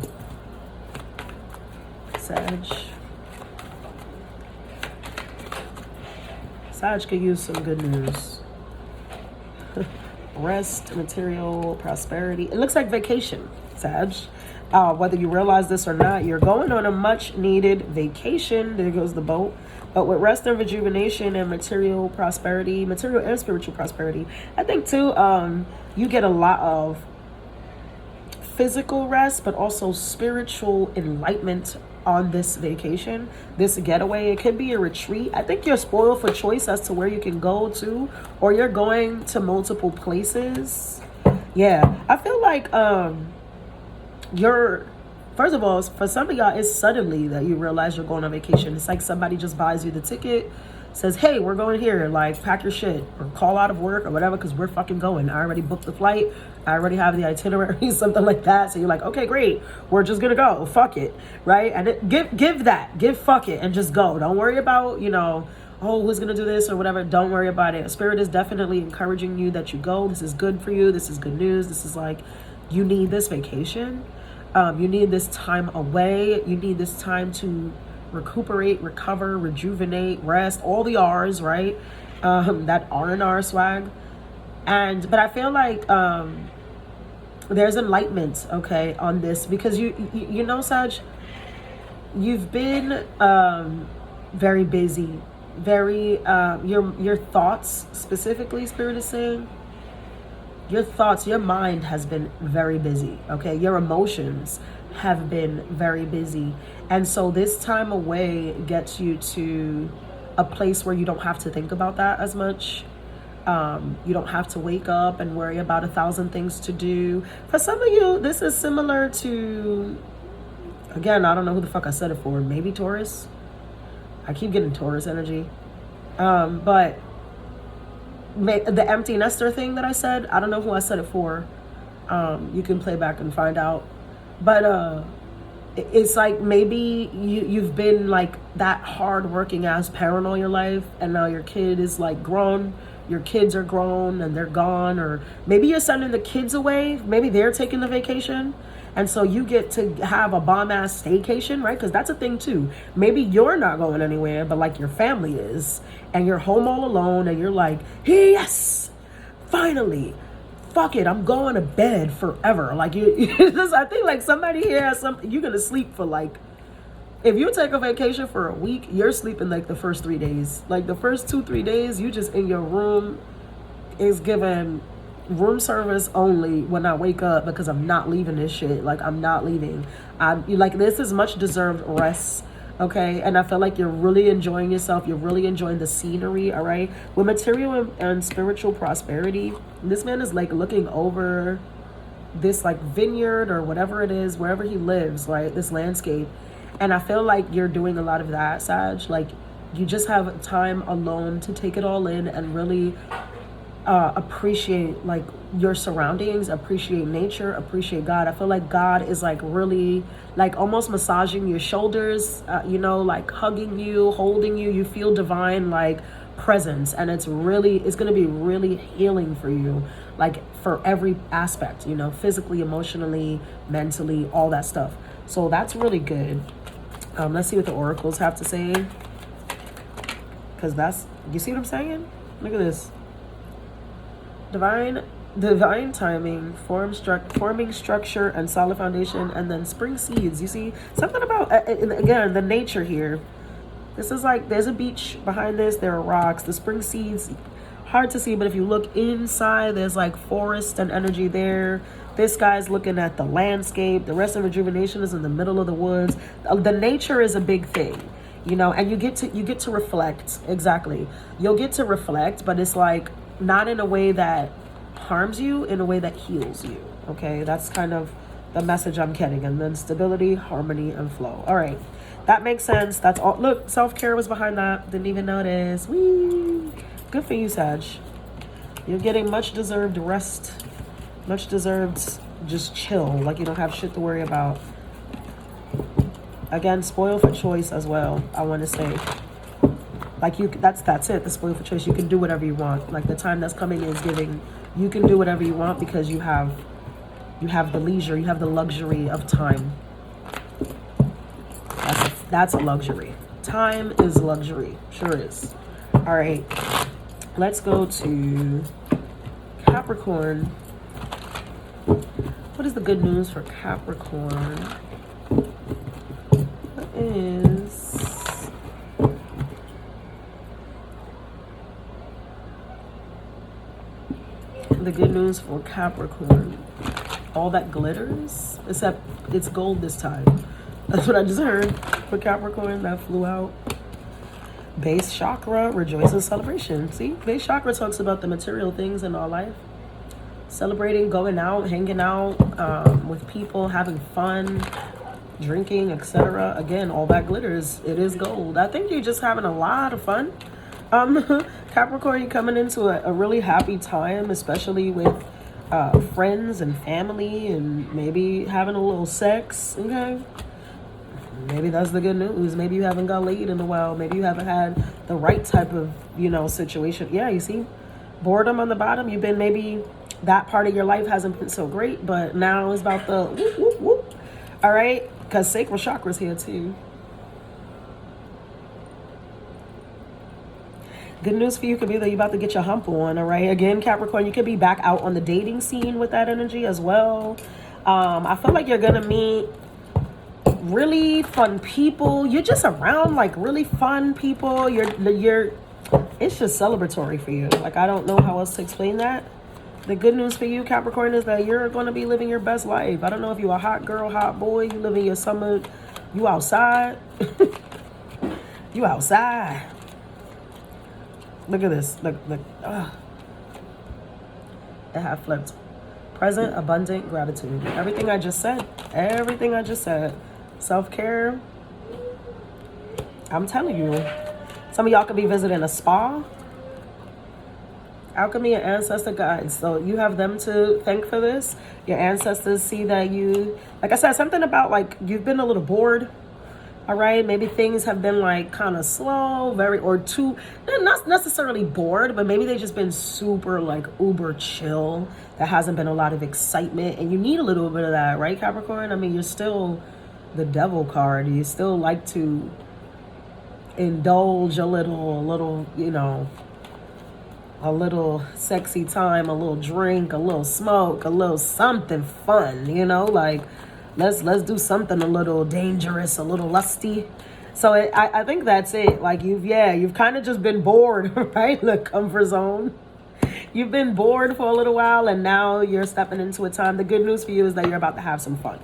Sag could use some good news. Rest, material, prosperity. It looks like vacation, Sag. Whether you realize this or not, you're going on a much needed vacation. There goes the boat. But with rest and rejuvenation and material prosperity, material and spiritual prosperity, I think too, you get a lot of physical rest, but also spiritual enlightenment on this vacation, this getaway. It could be a retreat. I think you're spoiled for choice as to where you can go to, or you're going to multiple places. Yeah, I feel like you're, first of all, for some of y'all, it's suddenly that you realize you're going on vacation. It's like somebody just buys you the ticket, says, hey, we're going here, like pack your shit or call out of work or whatever, because we're fucking going. I already booked the flight. I already have the itinerary, something like that. So you're like, okay, great. We're just going to go. Fuck it. Right. And give fuck it and just go. Don't worry about, you know, oh, who's going to do this or whatever. Don't worry about it. Spirit is definitely encouraging you that you go. This is good for you. This is good news. This is like, you need this vacation. You need this time away. You need this time to recuperate, recover, rejuvenate, rest, all the R's, right? That R&R swag. But I feel like there's enlightenment, okay, on this, because you know, Sag, you've been very busy, very your thoughts specifically, Spirit is saying. Your thoughts, your mind has been very busy, okay? Your emotions have been very busy. And so this time away gets you to a place where you don't have to think about that as much. You don't have to wake up and worry about 1,000 things to do. For some of you, this is similar to, again, I don't know who the fuck I said it for. Maybe Taurus. I keep getting Taurus energy. But the empty nester thing that I said, I don't know who I said it for. You can play back and find out. But it's like maybe you've been like that hard-working ass parent all your life, and now your kid is like grown. Your kids are grown and they're gone, or maybe you're sending the kids away. Maybe they're taking the vacation. And so you get to have a bomb-ass staycation, right? Because that's a thing too. Maybe you're not going anywhere, but like your family is. And you're home all alone and you're like, yes, finally. Fuck it, I'm going to bed forever. Like, I think like somebody here has something. You're going to sleep for like, if you take a vacation for a week, you're sleeping like the first 3 days. Like the first 2-3 days, you just in your room is given room service only when I wake up, because I'm not leaving this shit. Like, I'm not leaving. Like, this is much deserved rest, okay? And I feel like you're really enjoying yourself. You're really enjoying the scenery, all right? With material and spiritual prosperity, this man is like looking over this like vineyard or whatever it is, wherever he lives, right? This landscape. And I feel like you're doing a lot of that, Sag. Like, you just have time alone to take it all in and really appreciate like your surroundings, appreciate nature, appreciate God. I feel like God is like really like almost massaging your shoulders, you know, like hugging you, holding you. You feel divine like presence, and it's going to be really healing for you, like for every aspect, you know, physically, emotionally, mentally, all that stuff. So that's really good. Let's see what the oracles have to say, because you see what I'm saying? Look at this. Divine timing, forming structure and solid foundation, and then spring seeds. You see something about, again, the nature here. This is like, there's a beach behind this, there are rocks, the spring seeds, hard to see, but if you look inside, there's like forest and energy there. This guy's looking at the landscape. The rest of rejuvenation is in the middle of the woods. The nature is a big thing, you know, and you get to reflect. Exactly. You'll get to reflect, but it's like not in a way that harms you, in a way that heals you. Okay, that's kind of the message I'm getting. And then stability, harmony, and flow. All right, that makes sense. That's all. Look, self-care was behind that. Didn't even notice. Whee! Good for you, Sag. You're getting much deserved rest, much deserved just chill, like you don't have shit to worry about. Again, spoil for choice as well, I want to say. Like that's it, the spoil for choice. You can do whatever you want. Like the time that's coming is giving, you can do whatever you want because you have the leisure, you have the luxury of time. That's a luxury. Time is luxury, sure is. All right, let's go to Capricorn. What is the good news for Capricorn? What is the good news for Capricorn? All that glitters, except it's gold this time. That's what I just heard for Capricorn. That flew out. Base chakra, rejoice and celebration. See, base chakra talks about the material things in our life. Celebrating, going out, hanging out with people, having fun, drinking, etc. Again, all that glitters, it is gold. I think you're just having a lot of fun. Capricorn, you're coming into a really happy time, especially with friends and family, and maybe having a little sex. Okay, maybe that's the good news. Maybe you haven't got laid in a while. Maybe you haven't had the right type of, you know, situation. Yeah, you see boredom on the bottom. You've been, maybe that part of your life hasn't been so great, but now it's about the whoop, whoop, whoop. All right, because sacral chakra's here too. Good news for you could be that you're about to get your hump on. All right, again, Capricorn, you could be back out on the dating scene with that energy as well. I feel like you're gonna meet really fun people. You're just around like really fun people. You're it's just celebratory for you. Like, I don't know how else to explain that. The good news for you, Capricorn, is that you're going to be living your best life. I don't know if you're a hot girl, hot boy, you living your summer, you outside. You outside. Look at this. Look. It have flipped. Present, abundant, gratitude. Everything I just said. Everything I just said. Self-care. I'm telling you. Some of y'all could be visiting a spa. Alchemy and ancestor guides. So you have them to thank for this. Your ancestors see that you, like I said, something about like you've been a little bored. All right, maybe things have been like kind of slow, they're not necessarily bored, but maybe they've just been super like uber chill. There hasn't been a lot of excitement, and you need a little bit of that, right, Capricorn? I mean, you're still the devil card. You still like to indulge a little, you know, a little sexy time, a little drink, a little smoke, a little something fun, you know, like let's do something a little dangerous, a little lusty. So I think that's it. Like you've kind of just been bored, right? The comfort zone. You've been bored for a little while, and now you're stepping into a time. The good news for you is that you're about to have some fun.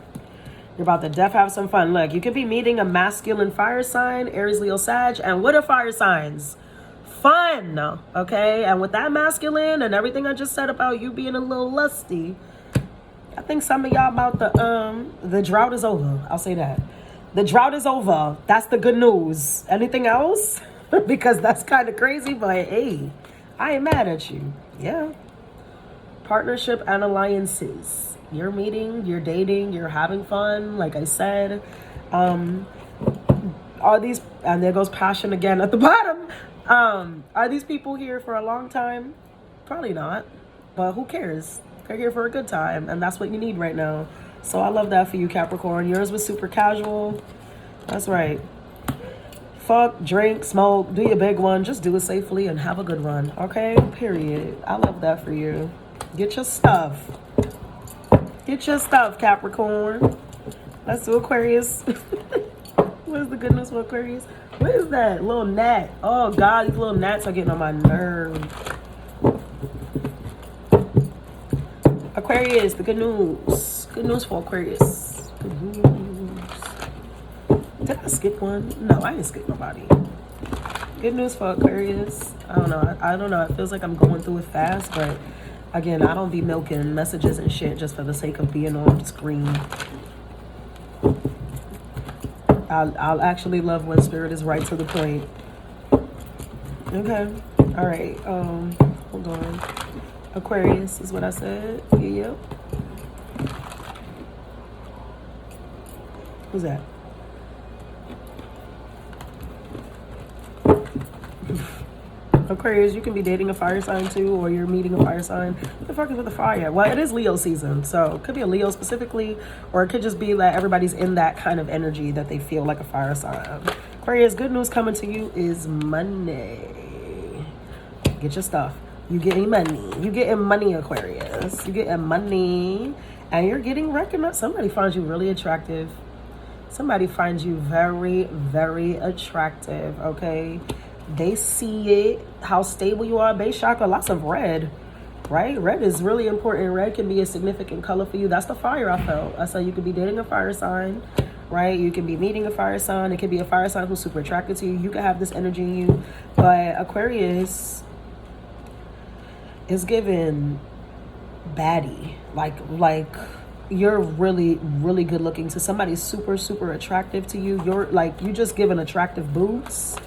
You're about to have some fun. Look, you could be meeting a masculine fire sign, Aries, Leo, Sag. And what are fire signs? Fun, okay? And with that masculine and everything I just said about you being a little lusty, I think some of y'all about the drought is over. I'll say that. The drought is over. That's the good news. Anything else? Because that's kind of crazy, but hey, I ain't mad at you. Yeah. Partnership and alliances. You're meeting, you're dating, you're having fun, like I said. All these, and there goes passion again at the bottom. Are these people here for a long time? Probably not. But who cares? They're here for a good time, and that's what you need right now. So I love that for you, Capricorn. Yours was super casual. That's right. Fuck, drink, smoke, do your big one. Just do it safely and have a good run. Okay? Period. I love that for you. Get your stuff. Get your stuff, Capricorn. Let's do Aquarius. What is the goodness for Aquarius? What is that? Little gnat. Oh, God, these little gnats are getting on my nerves. Aquarius, the good news. Good news for Aquarius. Good news. Did I skip one? No, I didn't skip nobody. Good news for Aquarius. I don't know. I don't know. It feels like I'm going through it fast, but again, I don't be milking messages and shit just for the sake of being on screen. I'll actually love when spirit is right to the point. Okay. All right. Hold on. Aquarius is what I said. Yep. Who's that? Aquarius, you can be dating a fire sign too, or you're meeting a fire sign. What the fuck is with the fire? Well, it is Leo season, so it could be a Leo specifically, or it could just be that everybody's in that kind of energy that they feel like a fire sign. Aquarius, good news coming to you is money. Get your stuff. You getting money. You getting money, Aquarius. You getting money, and you're getting recognized. Somebody finds you really attractive. Somebody finds you very, very attractive, okay? They see it, how stable you are. Base chakra, lots of red, right? Red is really important. Red can be a significant color for you. That's the fire I felt. I said you could be dating a fire sign, right? You can be meeting a fire sign. It could be a fire sign who's super attracted to you. You could have this energy in you. But Aquarius is given baddie. Like you're really, really good looking. So somebody's super, super attractive to you. You're like, you just given attractive boobs.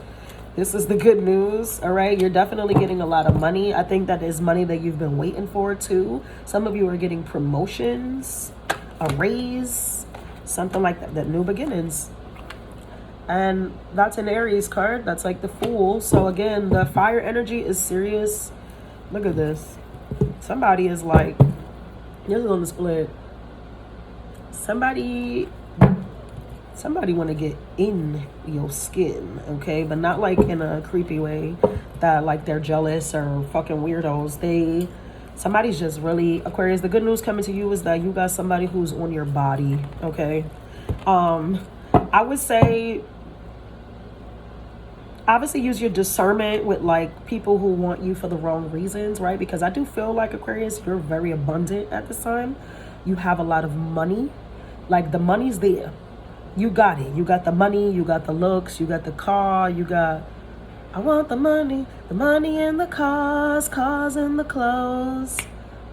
This is the good news, all right? You're definitely getting a lot of money. I think that is money that you've been waiting for, too. Some of you are getting promotions, a raise, something like that, that new beginnings. And that's an Aries card. That's like the Fool. So, again, the fire energy is serious. Look at this. Somebody is like, this is on the split. Somebody want to get in your skin, okay? But not like in a creepy way that like they're jealous or fucking weirdos. Somebody's just really, Aquarius, the good news coming to you is that you got somebody who's on your body, okay? I would say, obviously use your discernment with like people who want you for the wrong reasons, right? Because I do feel like, Aquarius, you're very abundant at this time. You have a lot of money. Like the money's there. You got it. You got the money. You got the looks. You got the car. You got, I want the money and the cars and the clothes,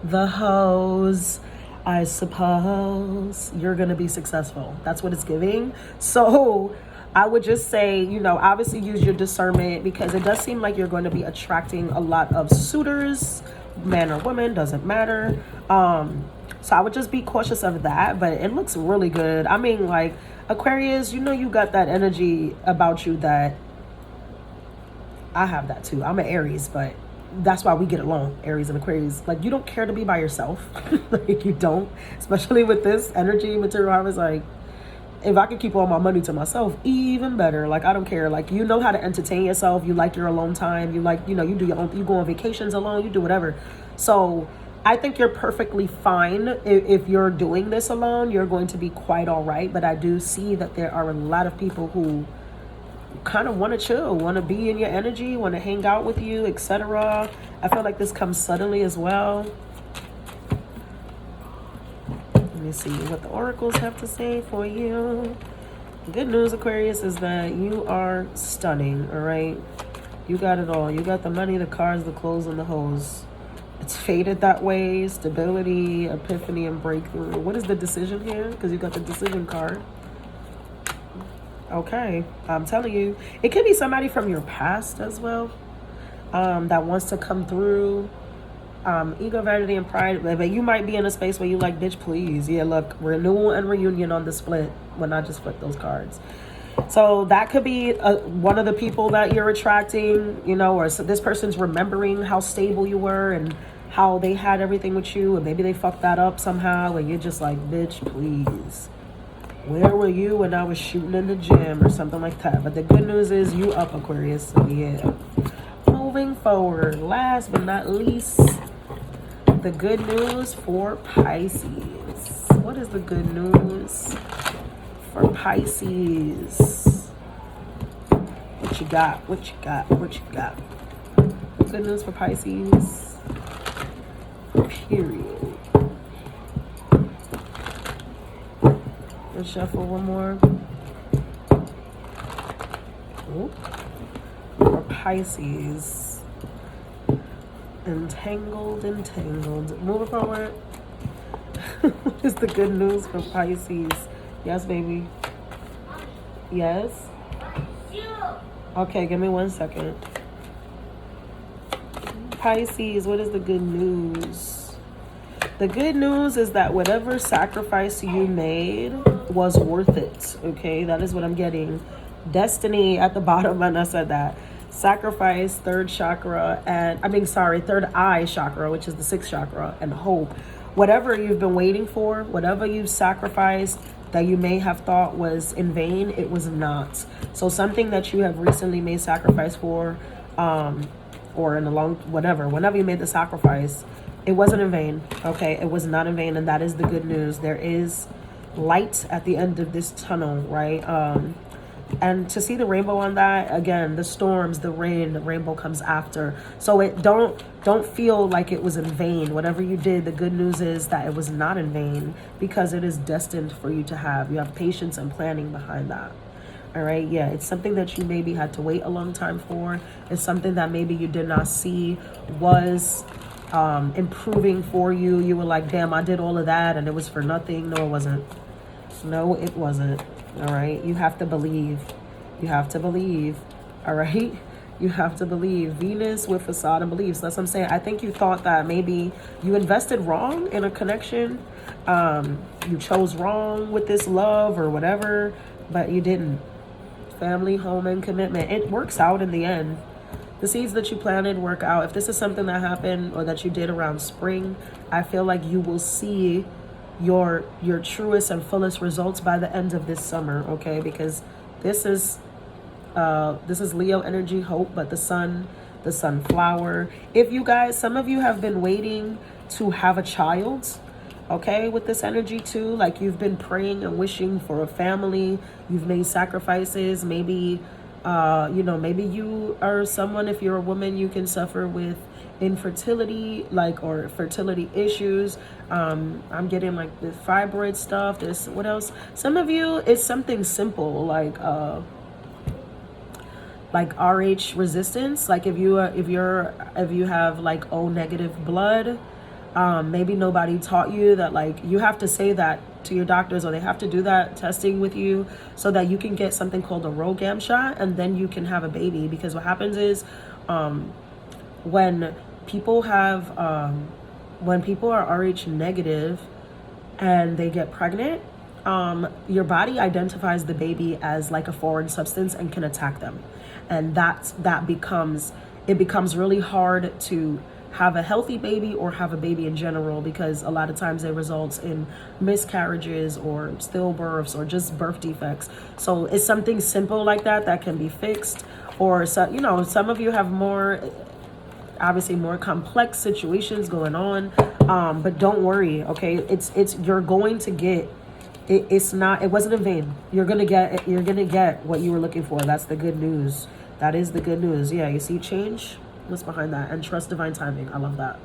the hoes. I suppose you're going to be successful. That's what it's giving. So I would just say, you know, obviously use your discernment because it does seem like you're going to be attracting a lot of suitors, man or woman, doesn't matter. So I would just be cautious of that, but it looks really good. I mean, like, Aquarius, you know you got that energy about you that I have that too. I'm an Aries, but that's why we get along, Aries and Aquarius. Like, you don't care to be by yourself. Like, you don't. Especially with this energy, material harvest. Like, if I could keep all my money to myself, even better. Like, I don't care. Like, you know how to entertain yourself. You like your alone time. You like, you know, you do your own, you go on vacations alone. You do whatever. So I think you're perfectly fine. If you're doing this alone, you're going to be quite all right. But I do see that there are a lot of people who kind of want to chill, want to be in your energy, want to hang out with you, etc. I feel like this comes suddenly as well. Let me see what the oracles have to say for you. Good news, Aquarius, is that you are stunning, all right? You got it all. You got the money, the cars, the clothes, and the hoes. It's faded that way. Stability, epiphany, and breakthrough. What is the decision here? Because you got the decision card. Okay, I'm telling you. It could be somebody from your past as well that wants to come through. Ego, vanity, and pride. But you might be in a space where you like, bitch, please. Yeah, look, renewal and reunion on the split when I just flipped those cards. So that could be one of the people that you're attracting, you know, or so this person's remembering how stable you were and how they had everything with you, and maybe they fucked that up somehow, and you're just like, bitch, please. Where were you when I was shooting in the gym or something like that? But the good news is you up, Aquarius. So yeah. Moving forward, last but not least, the good news for Pisces. What is the good news for Pisces? What you got? What you got? What you got? Good news for Pisces. Period. Let's shuffle one more. Ooh. For Pisces. Entangled. Moving forward. What is the good news for Pisces? Yes, baby. Yes. Okay, give me 1 second. Pisces, what is the good news? The good news is that whatever sacrifice you made was worth it. Okay, that is what I'm getting. Destiny at the bottom, and I said that. Sacrifice, third eye chakra, which is the sixth chakra, and hope. Whatever you've been waiting for, whatever you've sacrificed that you may have thought was in vain, it was not. So something that you have recently made sacrifice for, or in a long, whenever you made the sacrifice, it wasn't in vain. Okay, it was not in vain, and that is the good news. There is light at the end of this tunnel, right? And to see the rainbow on that, again, the storms, the rain, the rainbow comes after. So it don't feel like it was in vain. Whatever you did, the good news is that it was not in vain, because it is destined for you to have. You have patience and planning behind that. All right, yeah, it's something that you maybe had to wait a long time for. It's something that maybe you did not see was improving for you. You were like, damn, I did all of that and it was for nothing. No, it wasn't. No, it wasn't. All right, you have to believe. You have to believe. All right, you have to believe. Venus with facade and beliefs. That's what I'm saying. I think you thought that maybe you invested wrong in a connection. You chose wrong with this love or whatever, but you didn't. Family, home, and commitment. It works out in the end. The seeds that you planted work out. If this is something that happened or that you did around spring, I feel like you will see your truest and fullest results by the end of this summer, okay? Because this is Leo energy, hope, but the sunflower. If you guys, some of you have been waiting to have a child, okay, with this energy too, like you've been praying and wishing for a family, you've made sacrifices, maybe maybe you are someone, if you're a woman, you can suffer with infertility, like, or fertility issues. I'm getting like the fibroid stuff. This, what else? Some of you, it's something simple like RH resistance. Like if you have like O negative blood, maybe nobody taught you that, like, you have to say that to your doctors, or they have to do that testing with you so that you can get something called a ROGAM shot, and then you can have a baby. Because what happens is when people are RH negative and they get pregnant, your body identifies the baby as like a foreign substance and can attack them, and it becomes really hard to have a healthy baby or have a baby in general, because a lot of times it results in miscarriages or stillbirths or just birth defects. So it's something simple like that can be fixed. Or so, some of you have obviously more complex situations going on, but don't worry, okay? You're going to get it. It wasn't in vain. You're gonna get what you were looking for. That's the good news. That is the good news. Yeah, you see change. What's behind that? And trust divine timing. I love that.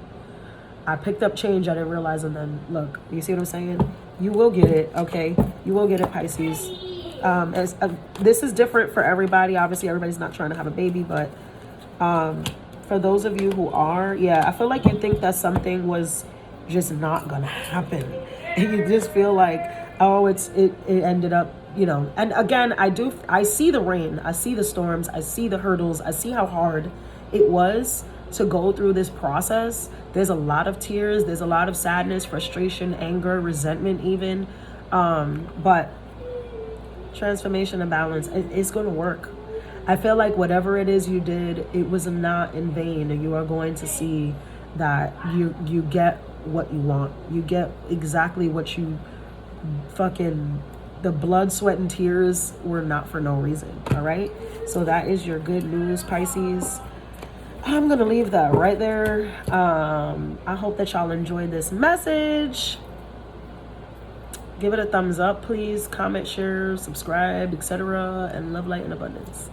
I picked up change I didn't realize, and then look, you see what I'm saying? You will get it, okay? You will get it, Pisces. This is different for everybody. Obviously, everybody's not trying to have a baby, but for those of you who are, yeah, I feel like you think that something was just not gonna happen, and you just feel like, oh, it ended up, And again, I see the rain, I see the storms, I see the hurdles, I see how hard it was to go through this process. There's a lot of tears, there's a lot of sadness, frustration, anger, resentment even, but Transformation and balance. It's going to work. I feel like whatever it is you did, it was not in vain, and you are going to see that you get what you want. You get exactly what you fucking, the blood, sweat, and tears were not for no reason. All right. So that is your good news, Pisces. I'm going to leave that right there. I hope that y'all enjoyed this message. Give it a thumbs up, please. Comment, share, subscribe, etc. And love, light, and abundance.